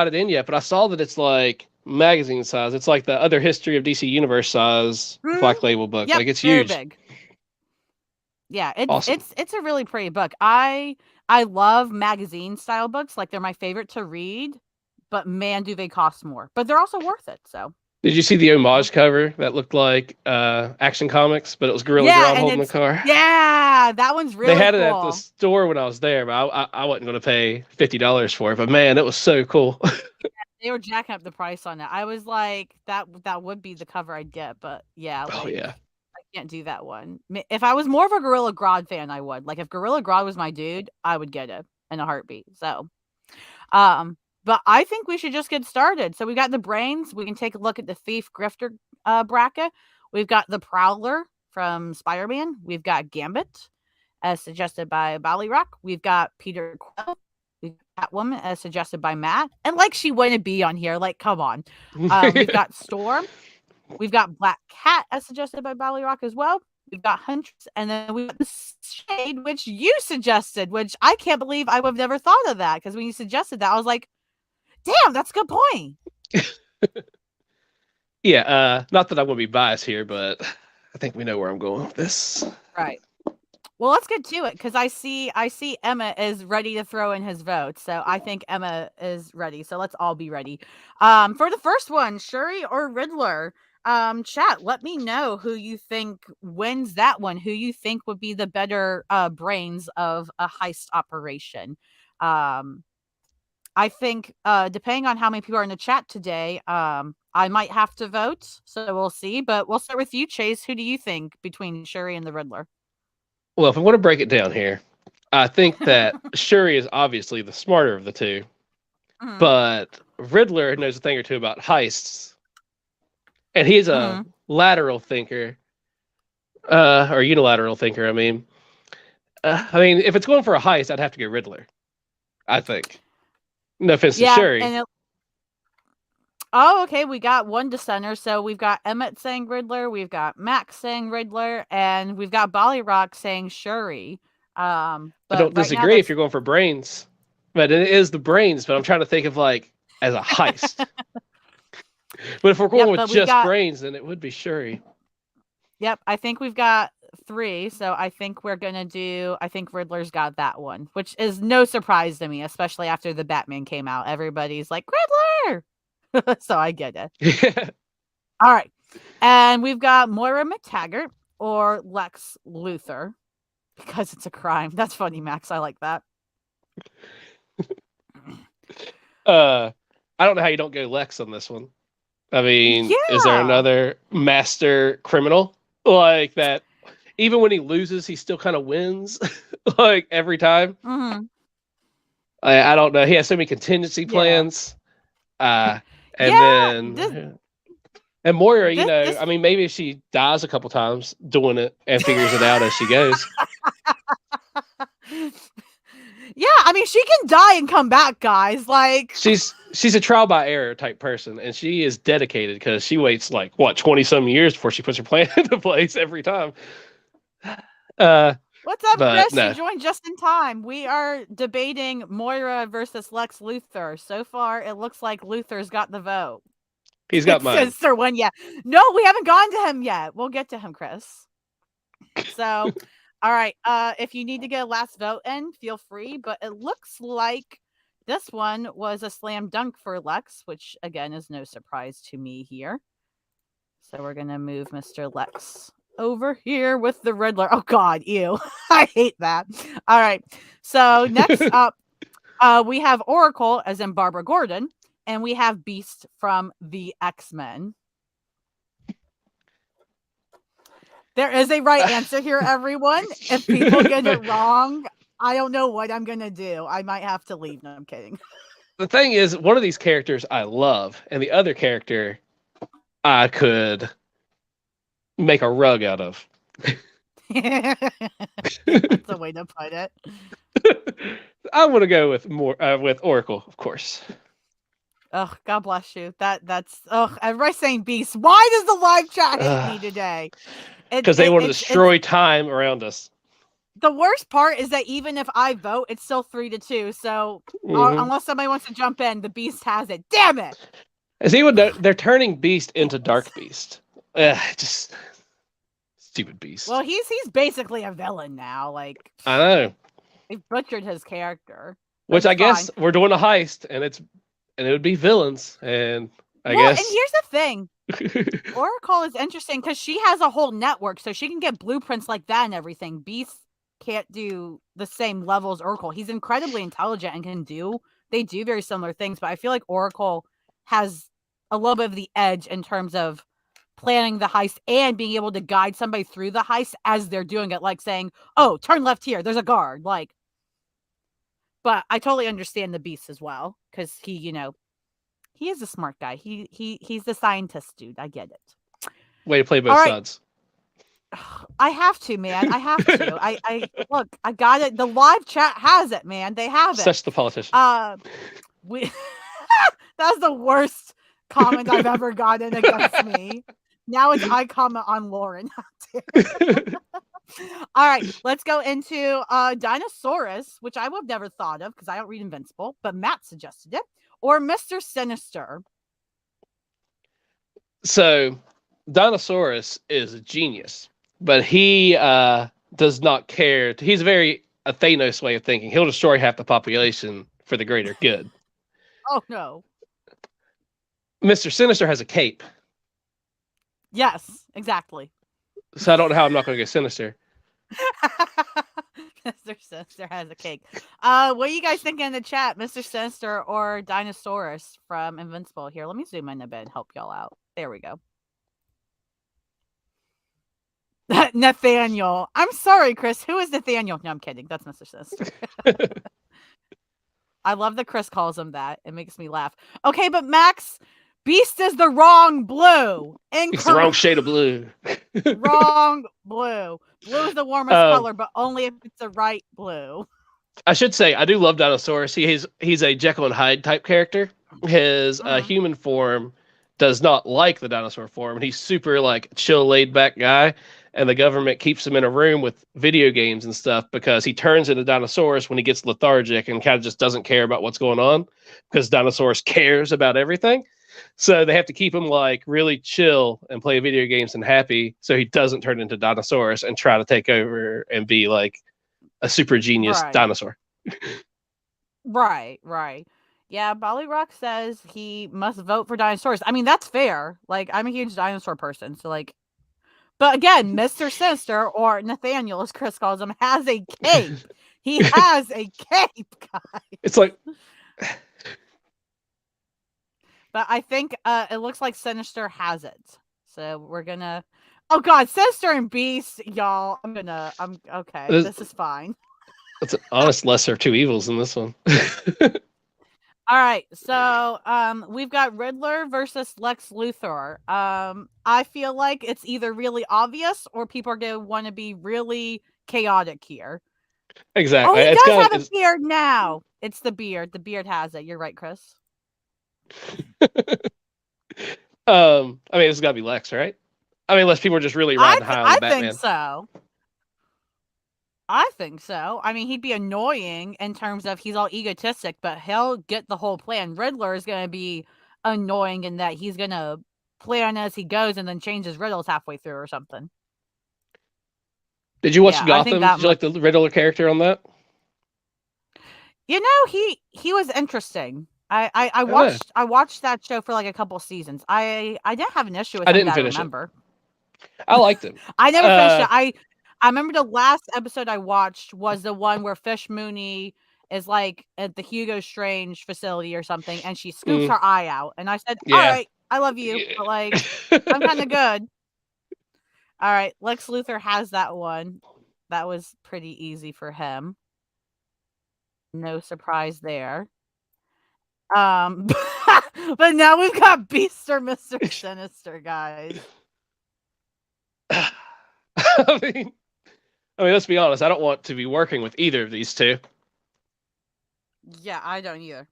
it in yet, but I saw that it's like magazine size. It's like the other History of DC Universe size Black Label book. Yep, like it's very huge. big. Yeah, Awesome. it's a really pretty book. I love magazine style books. Like, they're my favorite to read, but man, do they cost more. But they're also worth it. So Did you see the homage cover that looked like Action Comics, but it was Gorilla Grodd holding the car? Yeah, that one's really They had cool. it at the store when I was there, but I wasn't going to pay $50 for it. But man, it was so cool. They were jacking up the price on it. I was like, that would be the cover I'd get, but yeah, Oh yeah. I can't do that one. If I was more of a Gorilla Grodd fan, I would. Like, if Gorilla Grodd was my dude, I would get it in a heartbeat. So, but I think we should just get started. So we got the brains. We can take a look at the thief grifter bracket. We've got the Prowler from Spider-Man. We've got Gambit. as suggested by Bali Rock. We've got Peter Quill. We've got Catwoman as suggested by Matt. And like she wouldn't be on here. Like, come on. We've got Storm. We've got Black Cat as suggested by Bali Rock as well. We've got Huntress, and then we've got the Shade, which you suggested, which I can't believe I would have never thought of that. Because when you suggested that, I was like, damn, that's a good point. Yeah, not that I want to be biased here, but I think we know where I'm going with this. Right. Well, let's get to it because I see Emma is ready to throw in his vote. So I think Emma is ready. So let's all be ready. For the first one, Shuri or Riddler? Chat, let me know who you think wins that one. Who you think would be the better brains of a heist operation? I think depending on how many people are in the chat today, I might have to vote. So we'll see. But we'll start with you, Chase. Who do you think between Shuri and the Riddler? Well, if I want to break it down here, I think that Shuri is obviously the smarter of the two, but Riddler knows a thing or two about heists, and he's a lateral thinker, or unilateral thinker. I mean, if it's going for a heist, I'd have to go Riddler. I think. No offense to Shuri. Oh, okay. We got one dissenter. So we've got Emmett saying Riddler, we've got Max saying Riddler, and we've got Bali Rock saying Shuri. I don't disagree if you're going for brains, but it is the brains. But I'm trying to think of like as a heist. But if we're going with just brains, then it would be Shuri. Yep, I think we've got 3. So I think we're gonna do. I think Riddler's got that one, which is no surprise to me, especially after the Batman came out. Everybody's like Riddler. So I get it. All right. And we've got Moira McTaggart or Lex Luthor because it's a crime. That's funny, Max. I like that. I don't know how you don't go Lex on this one. I mean, is there another master criminal like that? Even when he loses, he still kind of wins like every time. I don't know. He has so many contingency plans. And Moira, I mean, maybe if she dies a couple times doing it and figures it out as she goes. Yeah, I mean, she can die and come back, guys. Like she's a trial by error type person, and she is dedicated because she waits 20-some years before she puts her plan into place every time. What's up, Chris? No. You joined just in time. We are debating Moira versus Lex Luthor. So far, it looks like Luthor's got the vote. He's got mine. Sinister won, yeah. No, we haven't gone to him yet. We'll get to him, Chris. So, all right. If you need to get a last vote in, feel free. But it looks like this one was a slam dunk for Lex, which, again, is no surprise to me here. So we're going to move Mr. Lex over here with the Riddler. Oh God, ew. I hate that. All right. So next up, we have Oracle as in Barbara Gordon, and we have Beast from the X-Men. There is a right answer here, everyone. If people get it wrong, I don't know what I'm gonna do. I might have to leave. No, I'm kidding. The thing is, one of these characters I love, and the other character I could make a rug out of. That's a way to put it. I want to go with with Oracle, of course. Oh, God bless you. That's everybody's saying Beast. Why does the live chat hate me today? Because they want to destroy time around us. The worst part is that even if I vote, it's still 3-2. So unless somebody wants to jump in, the Beast has it. Damn it! As he would know, they're turning Beast into Dark Beast. Just stupid Beast. Well, he's basically a villain now. Like I know. They've butchered his character. Which I guess we're doing a heist, and it would be villains, and I guess. And here's the thing. Oracle is interesting because she has a whole network, so she can get blueprints like that and everything. Beast can't do the same level as Oracle. He's incredibly intelligent and they do very similar things, but I feel like Oracle has a little bit of the edge in terms of planning the heist and being able to guide somebody through the heist as they're doing it, like saying, oh, turn left here, there's a guard. Like, but I totally understand the Beast as well, because he is a smart guy. He's the scientist dude. I get it. Way to play both sides. I have to, man. I have to. I look. I got it. The live chat has it, man. They have it. Such the politician. We. That's the worst comment I've ever gotten against me. Now it's I comment on Lauren. All right, let's go into Dinosaurus, which I would have never thought of because I don't read Invincible, but Matt suggested it, or Mr. Sinister. So, Dinosaurus is a genius, but he does not care. He's very a Thanos way of thinking. He'll destroy half the population for the greater good. Oh no. Mr. Sinister has a cape. Yes, exactly. So I don't know how I'm not going to go Sinister. Mr. Sinister has a cake. What are you guys thinking in the chat? Mr. Sinister or Dinosaurus from Invincible? Here, let me zoom in a bit and help y'all out. There we go. Nathaniel. I'm sorry, Chris. Who is Nathaniel? No, I'm kidding. That's Mr. Sinister. I love that Chris calls him that. It makes me laugh. Okay, but Max, Beast is the wrong blue. It's the wrong shade of blue. Wrong blue. Blue is the warmest color, but only if it's the right blue. I should say, I do love Dinosaurus. He's a Jekyll and Hyde type character. His human form does not like the dinosaur form, and he's super like chill, laid back guy. And the government keeps him in a room with video games and stuff because he turns into Dinosaurus when he gets lethargic and kind of just doesn't care about what's going on because Dinosaurus cares about everything. So they have to keep him like really chill and play video games and happy so he doesn't turn into Dinosaurus and try to take over and be like a super genius dinosaur. Right. Yeah, Bali Rock says he must vote for Dinosaurus. I mean, that's fair. Like, I'm a huge dinosaur person, so like. But again, Mr. Sinister, or Nathaniel, as Chris calls him, has a cape. He has a cape, guys. It's like. But I think it looks like Sinister has it. So we're gonna. Oh God, Sinister and Beast, y'all. I'm okay. This is fine. It's an honest lesser of two evils in this one. All right, so we've got Riddler versus Lex Luthor. I feel like it's either really obvious or people are gonna want to be really chaotic here. Exactly. Oh, he does have a beard now. It's the beard. The beard has it. You're right, Chris. I mean, it's got to be Lex, right? I mean, unless people are just really riding high on the Batman. I think so. I mean, he'd be annoying in terms of he's all egotistic, but he'll get the whole plan. Riddler is going to be annoying in that he's going to plan as he goes and then change his riddles halfway through or something. Did you watch Gotham? Did you like the Riddler character on that? You know, he was interesting. I watched that show for like a couple seasons. I didn't have an issue with him. I didn't finish it. I liked him. I never finished it. I remember the last episode I watched was the one where Fish Mooney is like at the Hugo Strange facility or something, and she scoops her eye out. And I said, all right, I love you, but like, I'm kind of good. All right, Lex Luthor has that one. That was pretty easy for him. No surprise there. But now we've got Beast or Mr. Sinister, guys. I mean, let's be honest. I don't want to be working with either of these two. Yeah, I don't either.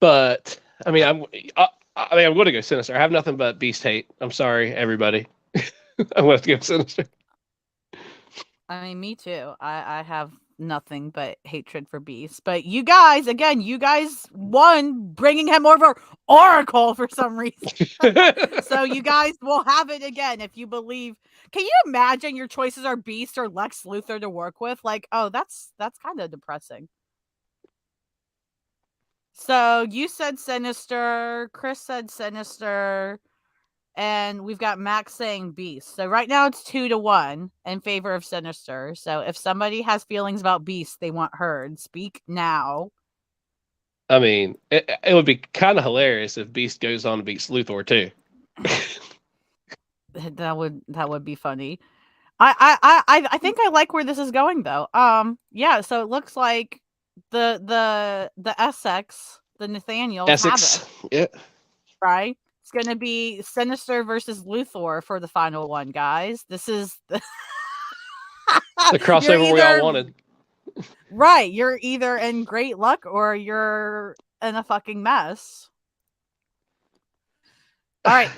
But I mean, I'm going to go Sinister. I have nothing but Beast hate. I'm sorry, everybody. I'm going to go Sinister. I mean, me too. I have nothing but hatred for Beast. But you guys won bringing him over Oracle for some reason. So you guys will have it again if you believe. Can you imagine your choices are Beast or Lex Luthor to work with? Like, oh, that's kind of depressing. So you said Sinister, Chris said Sinister, and we've got Max saying Beast. So right now it's 2-1 in favor of Sinister. So if somebody has feelings about Beast they want heard, speak now. I mean, it would be kind of hilarious if Beast goes on to beat Luthor too. That would be funny. I think I like where this is going though. Yeah, so it looks like the Essex, the Nathaniel Essex, have it. yeah. Right? going to be Sinister versus Luthor for the final one, guys. This is the crossover we all wanted. Right. You're either in great luck or you're in a fucking mess. All right.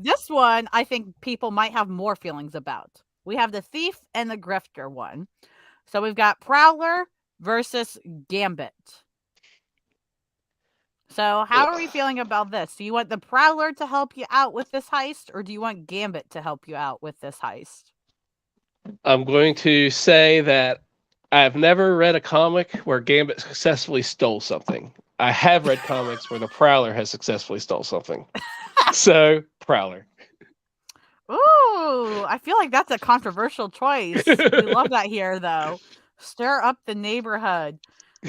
This one, I think people might have more feelings about. We have the Thief and the Grifter one. So we've got Prowler versus Gambit. So how are we feeling about this? Do you want the Prowler to help you out with this heist, or do you want Gambit to help you out with this heist? I'm going to say that I've never read a comic where Gambit successfully stole something. I have read comics where the Prowler has successfully stole something. So, Prowler. Ooh, I feel like that's a controversial choice. We love that here, though. Stir up the neighborhood.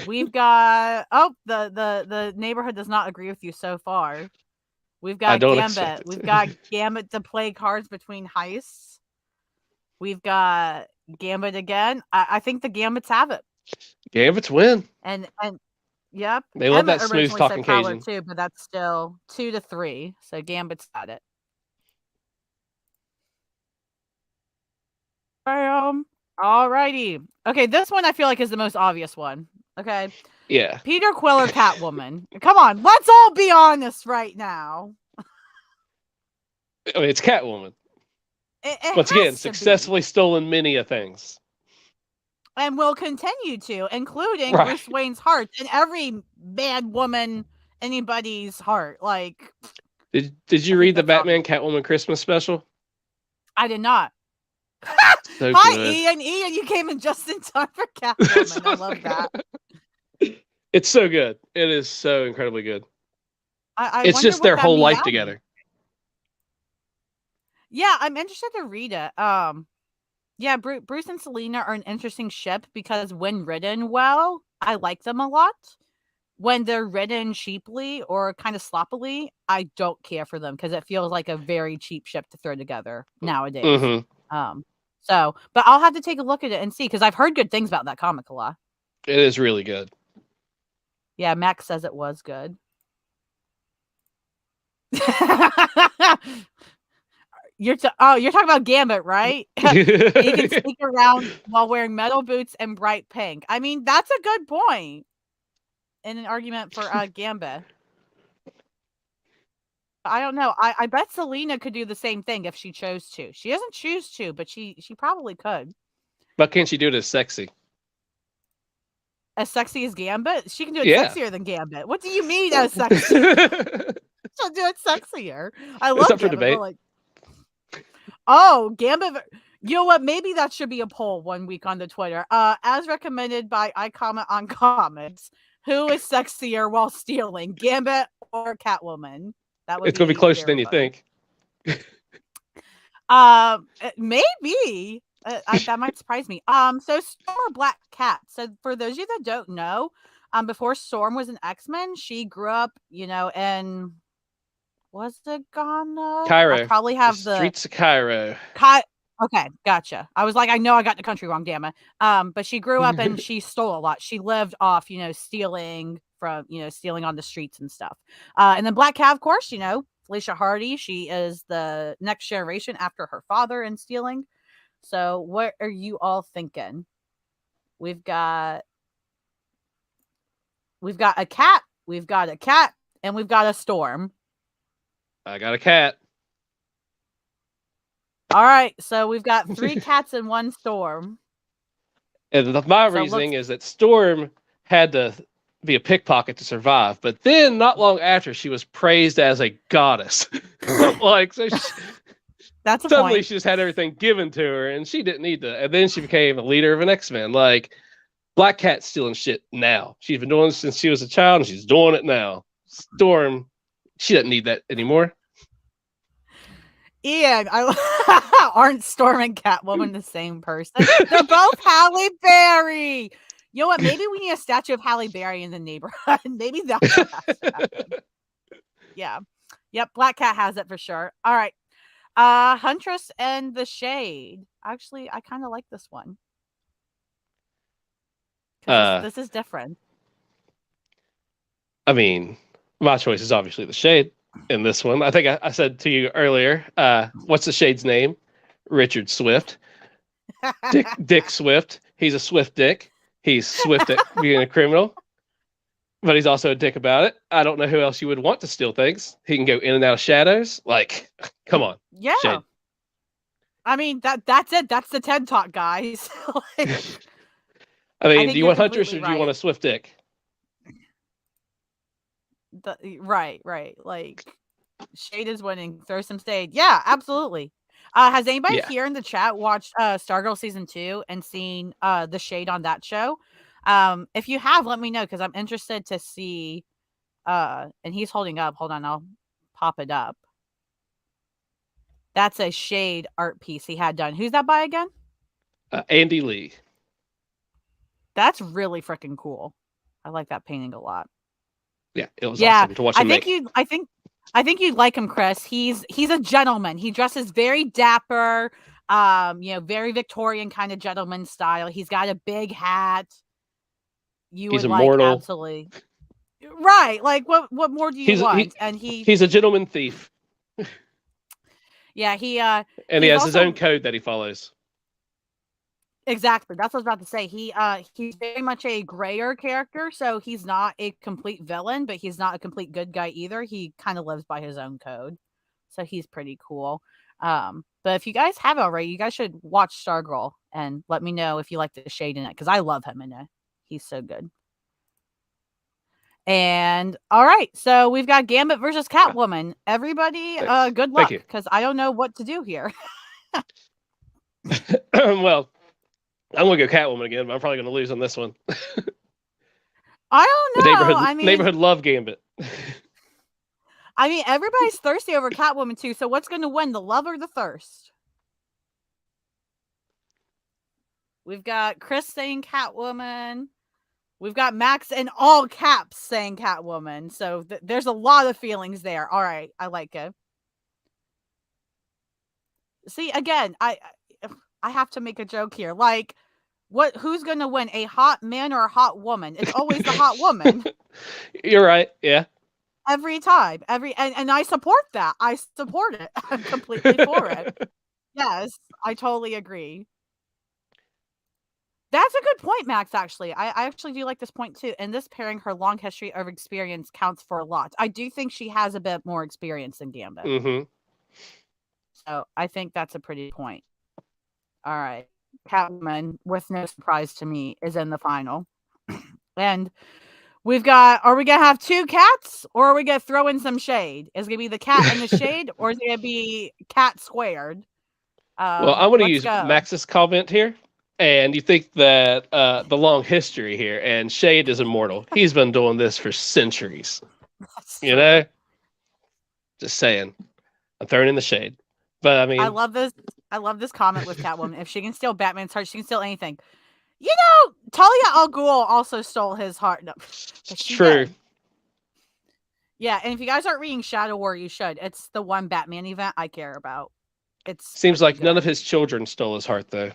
We've got the neighborhood does not agree with you so far. We've got Gambit. We've got Gambit to play cards between heists. We've got Gambit again. I think the Gambits have it. Gambits win. And yep. They love that smooth talking Cajun too, but that's still 2-3. So Gambit's got it. Alrighty. Okay, this one I feel like is the most obvious one. Okay. Yeah. Peter Quill or Catwoman. Come on, let's all be honest right now. I mean, it's Catwoman. It Once again, successfully stolen many a things. And will continue to, including Bruce Wayne's heart and every bad woman, anybody's heart. Like, did you read the Batman Catwoman Christmas special? I did not. So Hi, good. Ian. Ian, you came in just in time for Catwoman. I love that. It's so good. It is so incredibly good. It's just their whole life together. Yeah, I'm interested to read it. Yeah, Bruce and Selina are an interesting ship because when written well, I like them a lot. When they're written cheaply or kind of sloppily, I don't care for them because it feels like a very cheap ship to throw together nowadays. Mm-hmm. But I'll have to take a look at it and see because I've heard good things about that comic a lot. It is really good. Yeah, Max says it was good. You're talking about Gambit, right? He can sneak around while wearing metal boots and bright pink. I mean, that's a good point in an argument for Gambit. I don't know. I bet Selina could do the same thing if she chose to. She doesn't choose to, but she probably could. But can't she do it as sexy? As sexy as Gambit? She can do it sexier than Gambit. What do you mean as sexy? She'll do it sexier. I love it's up Gambit, for debate. like, oh, Gambit. You know what? Maybe that should be a poll one week on the Twitter. As recommended by ICommentOnComics, who is sexier while stealing, Gambit or Catwoman? It's going to be closer than you think. Maybe. That might surprise me. So Storm or Black Cat. So for those of you that don't know, before Storm was an X-Men, she grew up, in was it Ghana? Cairo. I probably have the streets of Cairo. Okay, gotcha. I was like, I know I got the country wrong, damn it. But she grew up and she stole a lot. She lived off, stealing from, stealing on the streets and stuff. And then Black Cat, of course, Felicia Hardy. She is the next generation after her father in stealing. So what are you all thinking? We've got a cat, and we've got a Storm. I got a cat. All right, so we've got 3 cats and 1 Storm. And my reasoning is that Storm had to be a pickpocket to survive, but then not long after she was praised as a goddess. That's a suddenly point. She just had everything given to her, and she didn't need to. And then she became a leader of an X-Men. Like, Black Cat's stealing shit now. She's been doing it since she was a child, and she's doing it now. Storm, she doesn't need that anymore. Ian, aren't Storm and Catwoman the same person? They're both Halle Berry. You know what? Maybe we need a statue of Halle Berry in the neighborhood. Maybe that's what has to happen. Yeah. Yep, Black Cat has it for sure. All right. Huntress and the Shade. Actually, I kind of like this one. This is different. I mean, my choice is obviously the Shade. in this one. I think I said to you earlier, what's the Shade's name? Richard Swift. Dick Swift. He's a swift dick. He's swift at being a criminal, but he's also a dick about it. I don't know who else you would want to steal things. He can go in and out of shadows. Like, come on. Yeah. Shade. I mean, that's it. That's the TED Talk, guys. Like, I mean, think do you you're want Huntress or completely do you want a right. swift dick? Right. Like, Shade is winning. Throw some shade. Yeah, absolutely. Has anybody here in the chat watched Stargirl season 2 and seen the Shade on that show? If you have, let me know, because I'm interested to see. And he's holding up. Hold on, I'll pop it up. That's a Shade art piece he had done. Who's that by again? Andy Lee. That's really freaking cool. I like that painting a lot. Yeah, it was awesome to watch him make. I think you'd like him, Chris. He's a gentleman. He dresses very dapper, very Victorian kind of gentleman style. He's got a big hat. He's immortal. Like, absolutely. Right. Like, what more do you want? He's a gentleman thief. Yeah, and he has his own code that he follows. Exactly. That's what I was about to say. He's very much a grayer character, so he's not a complete villain, but he's not a complete good guy either. He kind of lives by his own code. So he's pretty cool. But if you guys haven't already, you guys should watch Stargirl and let me know if you like the Shade in it, because I love him in it. He's so good. And all right, so we've got Gambit versus Catwoman. Everybody, good luck, because I don't know what to do here. Well, I'm gonna go Catwoman again, but I'm probably gonna lose on this one. I don't know. Neighborhood love Gambit. I mean, everybody's thirsty over Catwoman too. So what's going to win, the love or the thirst? We've got Chris saying Catwoman. We've got Max in all caps saying Catwoman. So there's a lot of feelings there. All right, I like it. See, again, I have to make a joke here. Like, who's going to win, a hot man or a hot woman? It's always the hot woman. You're right. Yeah. Every time. And I support that. I support it. I'm completely for it. Yes, I totally agree. That's a good point, Max, actually. I actually do like this point, too. In this pairing, her long history of experience counts for a lot. I do think she has a bit more experience than Gambit. Mm-hmm. So I think that's a pretty point. All right. Catwoman, with no surprise to me, is in the final. And we've got, are we going to have two cats, or are we going to throw in some shade? Is it going to be the cat and the shade, or is it going to be cat squared? Well, I'm going to use Max's comment here. And you think that the long history here, and Shade is immortal. He's been doing this for centuries. You know? Just saying. I'm throwing in the shade. But I mean, I love this comment with Catwoman. If she can steal Batman's heart, she can steal anything. You know, Talia al Ghul also stole his heart. No, true. Did. Yeah, and if you guys aren't reading Shadow War, you should. It's the one Batman event I care about. It seems like none of his children stole his heart, though.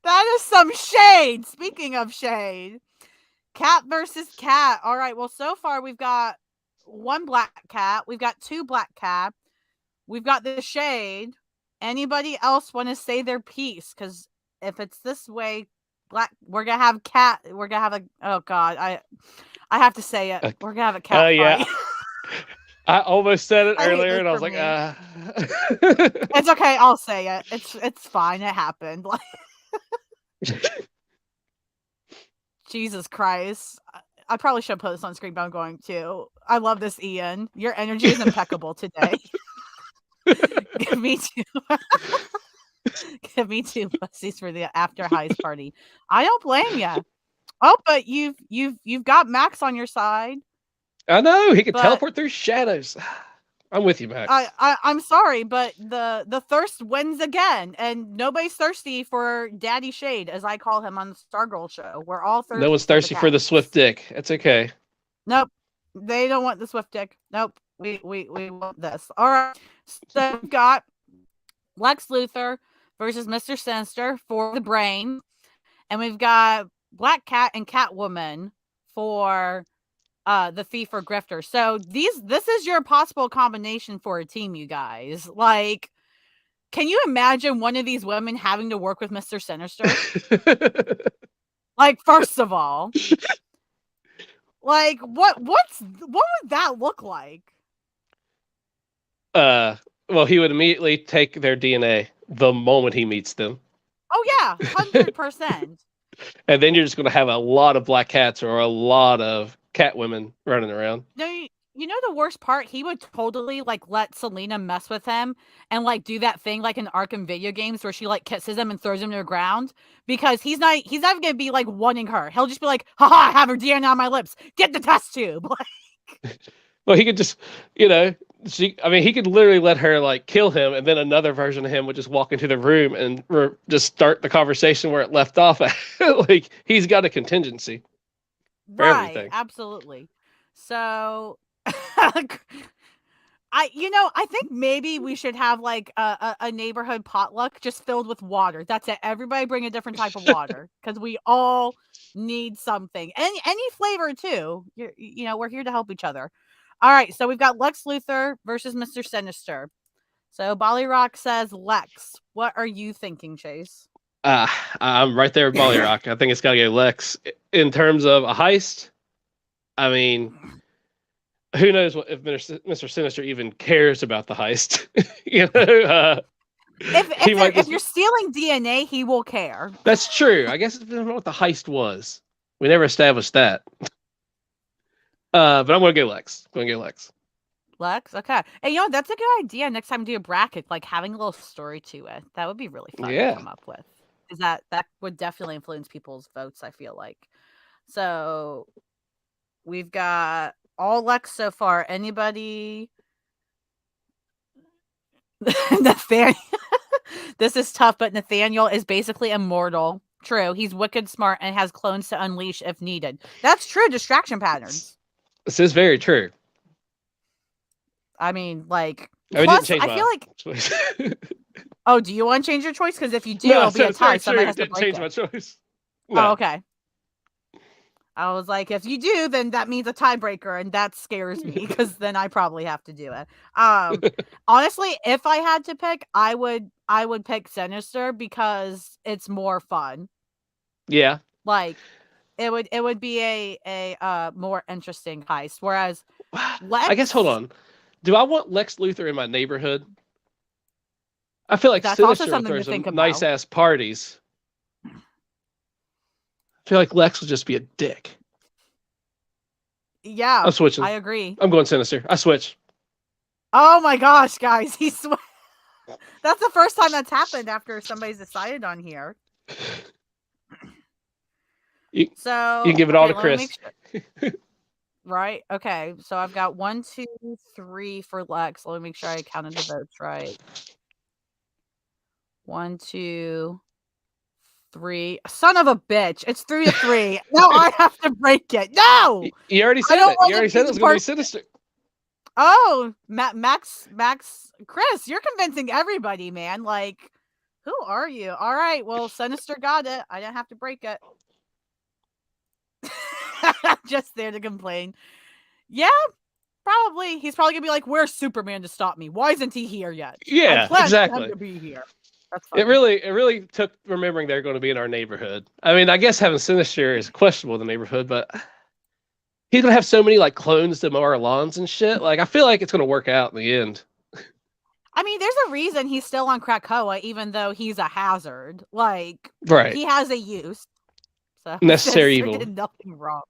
That is some shade. Speaking of shade, cat versus cat. All right. Well, so far we've got one black cat. We've got two black cat. We've got the shade. Anybody else want to say their piece? Because if it's this way, we're gonna have cat. We're gonna have a. Oh God, I have to say it. We're gonna have a cat fight. Yeah. I almost said it earlier, and I was like, It's okay. I'll say it. It's fine. It happened. Jesus Christ. I probably should put this on screen, but I'm going to. I love this, Ian. Your energy is impeccable today. Give me two. Give me two pussies for the after heist party. I don't blame you. Oh, but you've got Max on your side. I know he can teleport through shadows. I'm with you, Max. I'm sorry, but the thirst wins again, and nobody's thirsty for Daddy Shade, as I call him on the Stargirl show. We're all thirsty. No one's thirsty for the Swift Dick. It's okay. Nope, they don't want the Swift Dick. Nope, we want this. All right, so we've got Lex Luthor versus Mr. Sinister for the brain, and we've got Black Cat and Catwoman for the thief or grifter. So this is your possible combination for a team, you guys. Like, can you imagine one of these women having to work with Mr. Sinister? Like, first of all, like what would that look like? Well, he would immediately take their DNA the moment he meets them. Oh yeah, 100%. And then you're just going to have a lot of black cats or a lot of cat women running around. No, you know the worst part? He would totally like let Selena mess with him and like do that thing like in Arkham video games where she like kisses him and throws him to the ground, because he's not gonna be like wanting her. He'll just be like, haha, I have her DNA on my lips. Get the test tube. Like, Well, he could just, he could literally let her like kill him, and then another version of him would just walk into the room and just start the conversation where it left off. Like, he's got a contingency for everything. Absolutely. So I think maybe we should have like a neighborhood potluck just filled with water. That's it. Everybody bring a different type of water because we all need something. Any flavor too. We're here to help each other. All right, so we've got Lex Luthor versus Mr. Sinister. So Bali Rock says Lex. What are you thinking, Chase? I'm right there with Bali Rock. I think it's got to go Lex. In terms of a heist, I mean, who knows if Mr. Sinister even cares about the heist? If you're stealing DNA, he will care. That's true. I guess it depends on what the heist was. We never established that. But I'm going to go Lex. Lex, okay. And that's a good idea. Next time do a bracket, like having a little story to it. That would be really fun to come up with. Because that would definitely influence people's votes, I feel like. So we've got all Lex so far. Anybody? Nathaniel. This is tough, but Nathaniel is basically immortal. True. He's wicked smart and has clones to unleash if needed. That's true. Distraction patterns. This is very true. I mean, like, plus, I feel like choice. Oh, do you want to change your choice? Because if you do, it'll be a tie. Somebody has to break my choice. No. Oh, okay. I was like, if you do, then that means a tiebreaker, and that scares me because then I probably have to do it. Honestly, if I had to pick, I would pick Sinister because it's more fun. Yeah. Like, it would be a more interesting heist. Whereas Lex, I guess, hold on. Do I want Lex Luthor in my neighborhood? I feel like Sinister would throw some nice ass parties. I feel like Lex would just be a dick. Yeah, I'm switching. I agree. I'm going Sinister. I switch. Oh my gosh, guys, that's the first time that's happened after somebody's decided on here. You can give it all to Chris. Right. Okay. So I've got 1, 2, 3 for Lex. Let me make sure I counted the votes right. 1, 2, 3. Son of a bitch! It's 3-3. Now I have to break it. No. You already said it. You already said it was going to be Sinister. Oh, Max, Chris, you're convincing everybody, man. Like, who are you? All right. Well, Sinister got it. I didn't have to break it. Just there to complain. Yeah, probably. He's probably gonna be like, "Where's Superman to stop me? Why isn't he here yet?" Yeah, exactly. To be here. That's it really took remembering they're going to be in our neighborhood. I mean, I guess having Sinister is questionable in the neighborhood, but he's gonna have so many like clones to mow our lawns and shit. Like, I feel like it's gonna work out in the end. I mean, there's a reason he's still on Krakoa, even though he's a hazard. Like, right? He has a use. So necessary evil. Did nothing wrong.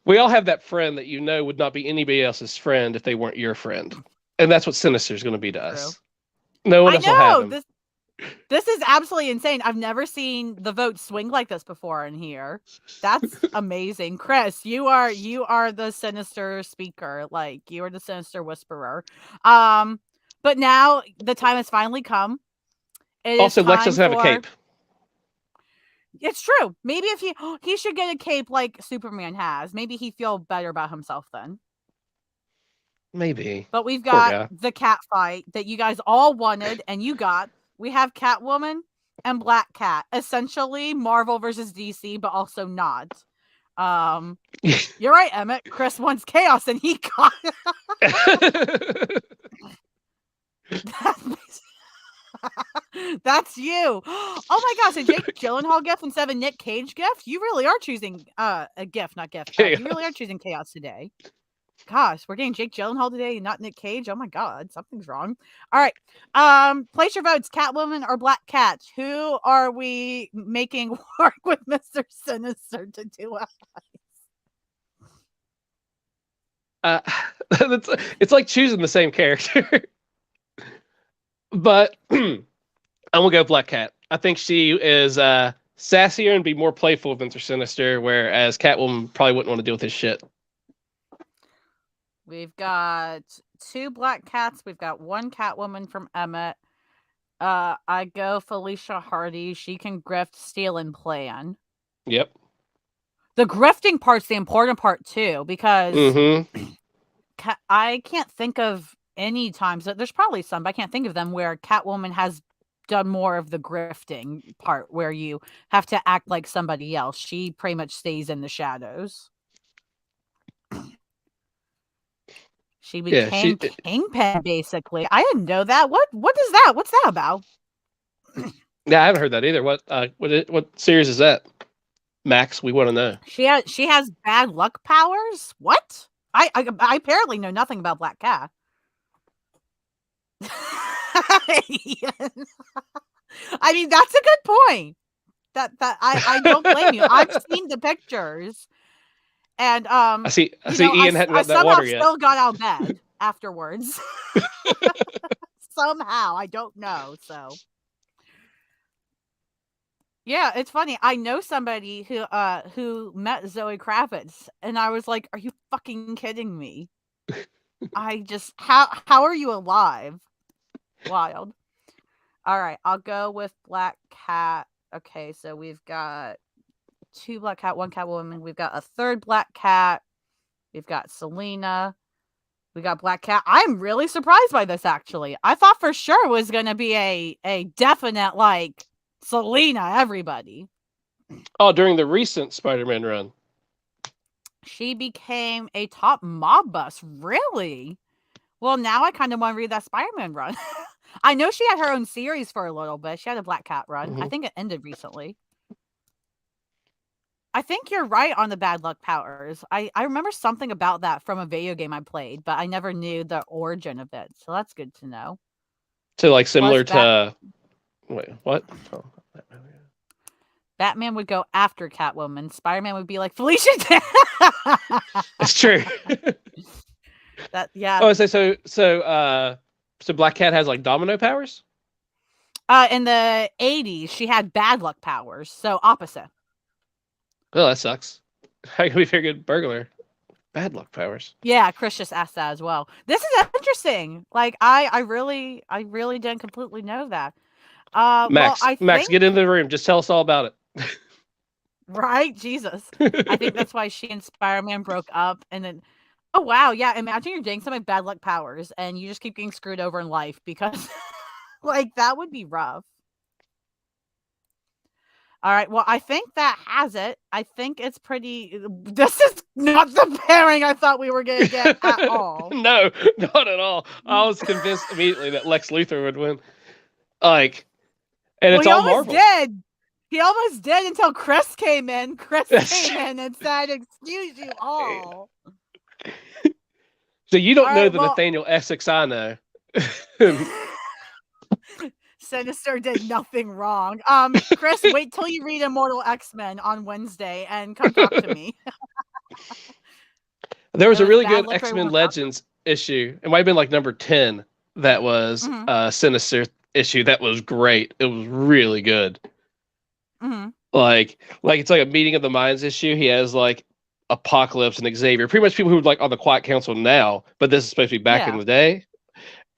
We all have that friend that would not be anybody else's friend if they weren't your friend, and that's what Sinister is going to be to us. No one else will have him. This is absolutely insane. I've never seen the vote swing like this before in here. That's amazing. Chris, you are the Sinister speaker. Like, you are the Sinister whisperer. But now the time has finally come. Also, Lex doesn't have a cape. It's true. Maybe if he should get a cape like Superman has. Maybe he'd feel better about himself then. Maybe. But we've got the cat fight that you guys all wanted and you got. We have Catwoman and Black Cat. Essentially Marvel versus DC, but also not. You're right, Emmett. Chris wants chaos, and he got it. That's you. Oh my gosh, a Jake Gyllenhaal gift instead of a Nick Cage gift? You really are choosing a gift, not gift. You really are choosing chaos today. Gosh, we're getting Jake Gyllenhaal today, not Nick Cage. Oh my god, something's wrong. All right. Place your votes, Catwoman or Black Cat. Who are we making work with Mr. Sinister to do it? It's like choosing the same character. But I'm gonna go Black Cat. I think she is sassier and be more playful with Mr. Sinister, whereas Catwoman probably wouldn't want to deal with his shit. We've got 2 Black Cats. We've got 1 Catwoman from Emmett. I go Felicia Hardy. She can grift, steal, and plan. Yep. The grifting part's the important part too, because I can't think of any times that there's probably some, but I can't think of them where Catwoman has done more of the grifting part where you have to act like somebody else. She pretty much stays in the shadows. She became Kingpin, basically. I didn't know that. What is that? What's that about? Yeah, I haven't heard that either. What series is that? Max, we want to know. She has bad luck powers? What? I apparently know nothing about Black Cat. I mean, that's a good point. That I don't blame you. I've seen the pictures. And I see Ian hadn't got that water yet. Still got out of bed afterwards. Somehow, I don't know. So yeah, it's funny. I know somebody who met Zoe Kravitz, and I was like, "Are you fucking kidding me?" I just how are you alive? Wild. All right, I'll go with Black Cat. Okay, so we've got 2 Black Cat, 1 Catwoman. We've got a 3rd Black Cat. We've got Selena. We got Black Cat. I'm really surprised by this, actually. I thought for sure it was going to be a definite, like, Selena, everybody. Oh, during the recent Spider-Man run. She became a top mob boss. Really? Well, now I kind of want to read that Spider-Man run. I know she had her own series for a little bit. She had a Black Cat run. I think it ended recently. I think you're right on the bad luck powers. I remember something about that from a video game I played, but I never knew the origin of it. So that's good to know. So like similar to wait, what? Oh. Batman would go after Catwoman. Spider-Man would be like, Felicia. That's true. Yeah. Oh, so Black Cat has like domino powers? In the 80s, she had bad luck powers. So opposite. Oh, that sucks. How can we figure a burglar? Bad luck powers. Yeah, Chris just asked that as well. This is interesting. Like, I really didn't completely know that. Max, get into the room. Just tell us all about it. Right? Jesus. I think that's why she and Spider-Man broke up. And then, oh, wow. Yeah, imagine you're doing something with bad luck powers and you just keep getting screwed over in life because, like, that would be rough. All right. Well, I think that has it. I think it's pretty. This is not the pairing I thought we were going to get at all. No, not at all. I was convinced immediately that Lex Luthor would win. Like, and it's all Marvel. He almost did until Chris came in. Chris came in and said, "Excuse you all." So you don't know the Nathaniel Essex I know. Sinister did nothing wrong. Chris, wait till you read Immortal X-Men on Wednesday and come talk to me. There was a really good X-Men Legends issue. It might have been like number 10. That was Sinister issue. That was great. It was really good. Like it's like a meeting of the minds issue. He has like Apocalypse and Xavier, pretty much people who are like on the Quiet Council now, but this is supposed to be back in the day.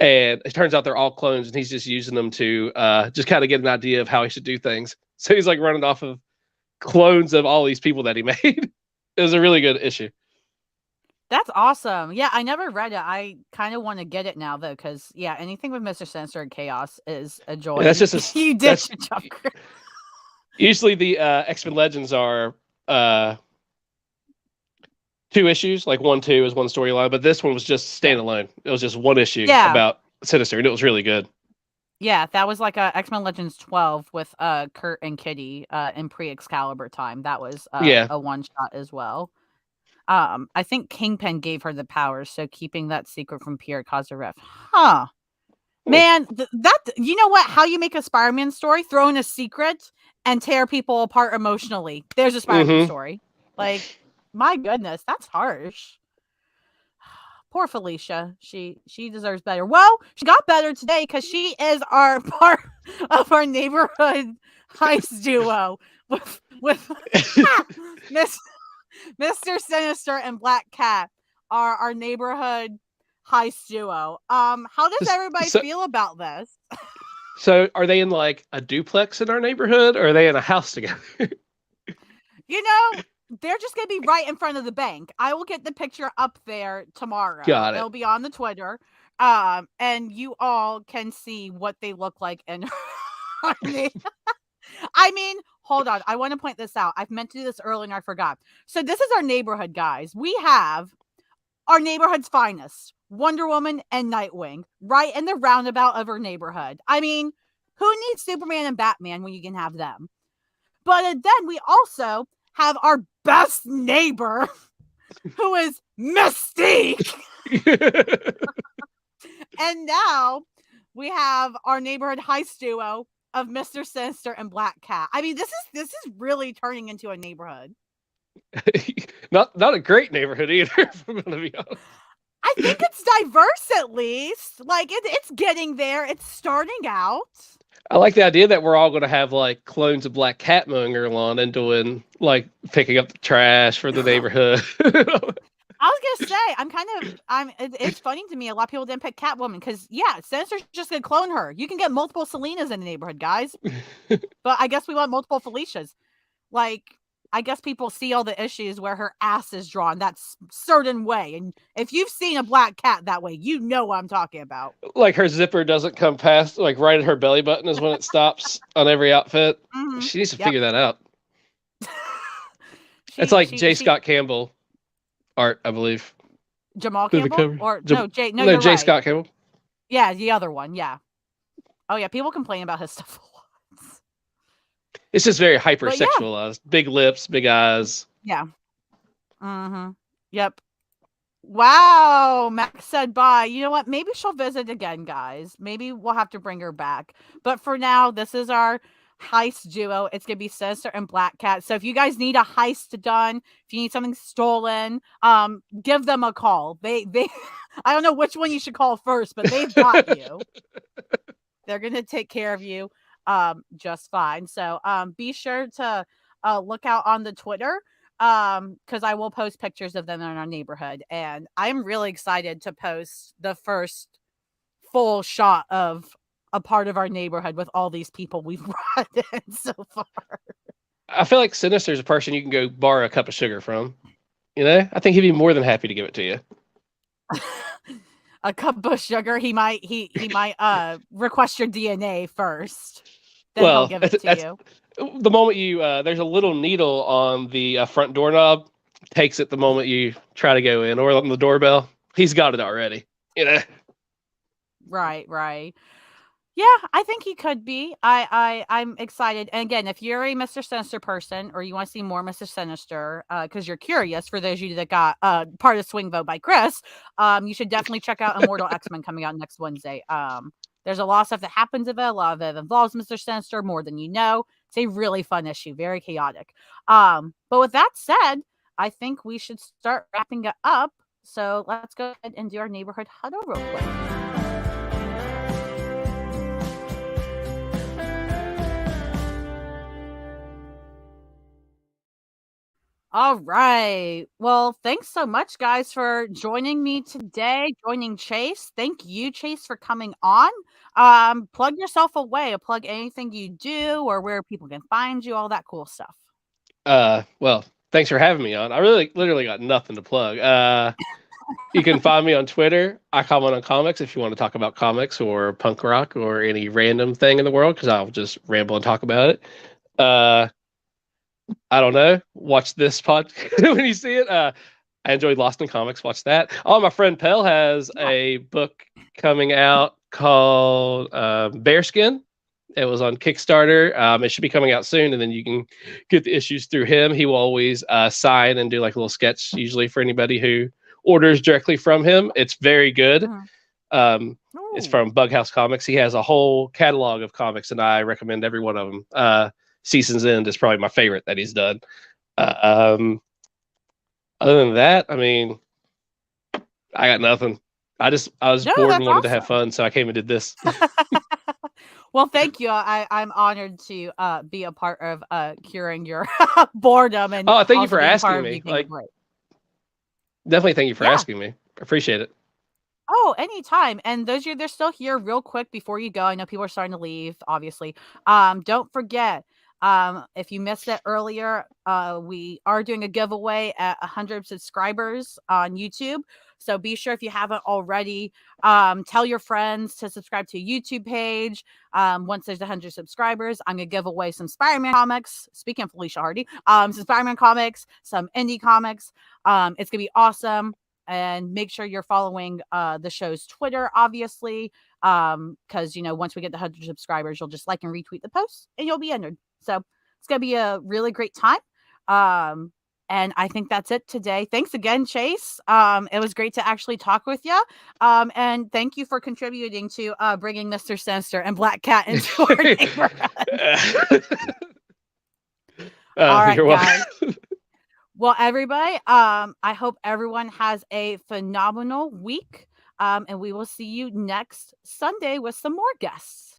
And it turns out they're all clones, and he's just using them to just kind of get an idea of how he should do things. So he's like running off of clones of all these people that he made. It was a really good issue. That's awesome. Yeah, I never read it. I kind of want to get it now, though, because, yeah, anything with Mr. Sinister and Chaos is a joy. Yeah, that's just you did your job. Usually the X-Men Legends are 2 issues, like 1, 2 is one storyline, but this one was just standalone. It was just one issue Yeah. about Sinister, and it was really good. Yeah, that was like a X-Men Legends 12 with Kurt and Kitty in pre-Excalibur time. That was a one-shot as well. I think Kingpin gave her the powers, so keeping that secret from Pierre caused a rift. Huh. Man, that you know what? How you make a Spider-Man story? Throw in a secret and tear people apart emotionally. There's a Spider-Man story. Like, my goodness, that's harsh. Poor Felicia. She deserves better. Well, she got better today because she is our part of our neighborhood heist duo with Mr. Sinister and Black Cat are our neighborhood heist duo. How does everybody feel about this? So are they in like a duplex in our neighborhood, or are they in a house together? You know, they're just going to be right in front of the bank. I will get the picture up there tomorrow. Got it. It'll be on the Twitter. And you all can see what they look like. And I mean, hold on. I want to point this out. I've meant to do this earlier and I forgot. So this is our neighborhood, guys. We have our neighborhood's finest, Wonder Woman and Nightwing, right in the roundabout of our neighborhood. I mean, who needs Superman and Batman when you can have them? But then we also have our best neighbor, who is Mystique. And now we have our neighborhood heist duo of Mr. Sinister and Black Cat. I mean, this is really turning into a neighborhood. not a great neighborhood either, if I'm gonna be honest. I think it's diverse at least. Like it's getting there. It's starting out. I like the idea that we're all going to have like clones of Black Cat mowing our lawn and doing like picking up the trash for the neighborhood. I was gonna say, it's funny to me. A lot of people didn't pick Catwoman because Sinister's just gonna clone her. You can get multiple Selenas in the neighborhood, guys. But I guess we want multiple Felicias. Like, I guess people see all the issues where her ass is drawn that certain way. And if you've seen a Black Cat that way, you know what I'm talking about. Like her zipper doesn't come past, like right at her belly button is when it stops on every outfit. Mm-hmm. She needs to figure that out. It's like J. Scott Campbell art, I believe. Jamal Campbell? Or no, J. No, J. right. Scott Campbell. Yeah, the other one. Yeah. Oh yeah, people complain about his stuff a lot. It's just very hypersexualized. Yeah. Big lips, big eyes. Yeah. Mm-hmm. Yep. Wow. Max said bye. You know what? Maybe she'll visit again, guys. Maybe we'll have to bring her back. But for now, this is our heist duo. It's going to be Sinister and Black Cat. So if you guys need a heist done, if you need something stolen, give them a call. They I don't know which one you should call first, but they've got you. They're going to take care of you just fine. So be sure to look out on the Twitter because I will post pictures of them in our neighborhood, and I'm really excited to post the first full shot of a part of our neighborhood with all these people we've brought in so far. I feel like Sinister's a person you can go borrow a cup of sugar from. You know, I think he'd be more than happy to give it to you. A cup of sugar. He might request your DNA first. Then he'll give it to you. The moment you there's a little needle on the front doorknob, takes it the moment you try to go in, or on the doorbell. He's got it already. You know. Right. Yeah, I think he could be. I'm excited. And again, if you're a Mr. Sinister person or you want to see more Mr. Sinister, because you're curious, for those of you that got part of Swing Vote by Chris, you should definitely check out Immortal X-Men coming out next Wednesday. There's a lot of stuff that happens of it. A lot of it involves Mr. Sinister more than you know. It's a really fun issue, very chaotic. But with that said, I think we should start wrapping it up. So let's go ahead and do our neighborhood huddle real quick. All right. Well, thanks so much, guys, for joining me today, joining Chase. Thank you, Chase, for coming on. Plug yourself away. Plug anything you do or where people can find you, all that cool stuff. Well, thanks for having me on. I literally got nothing to plug. You can find me on Twitter, ICommentOnComics, if you want to talk about comics or punk rock or any random thing in the world, because I'll just ramble and talk about it. I don't know. Watch this pod when you see it. I enjoyed Lost in Comics. Watch that. Oh, my friend Pell has a book coming out called Bearskin. It was on Kickstarter. It should be coming out soon, and then you can get the issues through him. He will always sign and do like a little sketch, usually for anybody who orders directly from him. It's very good. It's from Bughouse Comics. He has a whole catalog of comics, and I recommend every one of them. Season's End is probably my favorite that he's done. Other than that, I mean, I got nothing. I was bored and wanted to have fun, so I came and did this. Well, thank you. I'm honored to be a part of curing your boredom. And thank you for asking me. Like, definitely thank you for asking me. Appreciate it. Oh, anytime. And those of you, they're still here real quick before you go. I know people are starting to leave, obviously. Don't forget, if you missed it earlier, we are doing a giveaway at 100 subscribers on YouTube. So be sure, if you haven't already, tell your friends to subscribe to a YouTube page. Once there's 100 subscribers, I'm going to give away some Spider-Man comics. Speaking of Felicia Hardy, some Spider-Man comics, some indie comics. It's going to be awesome. And make sure you're following the show's Twitter, obviously, because, once we get the 100 subscribers, you'll just like and retweet the posts and you'll be entered. So it's going to be a really great time. And I think that's it today. Thanks again, Chase. It was great to actually talk with you. And thank you for contributing to bringing Mr. Sinister and Black Cat into our neighborhood. All right, guys. Well, everybody, I hope everyone has a phenomenal week. And we will see you next Sunday with some more guests.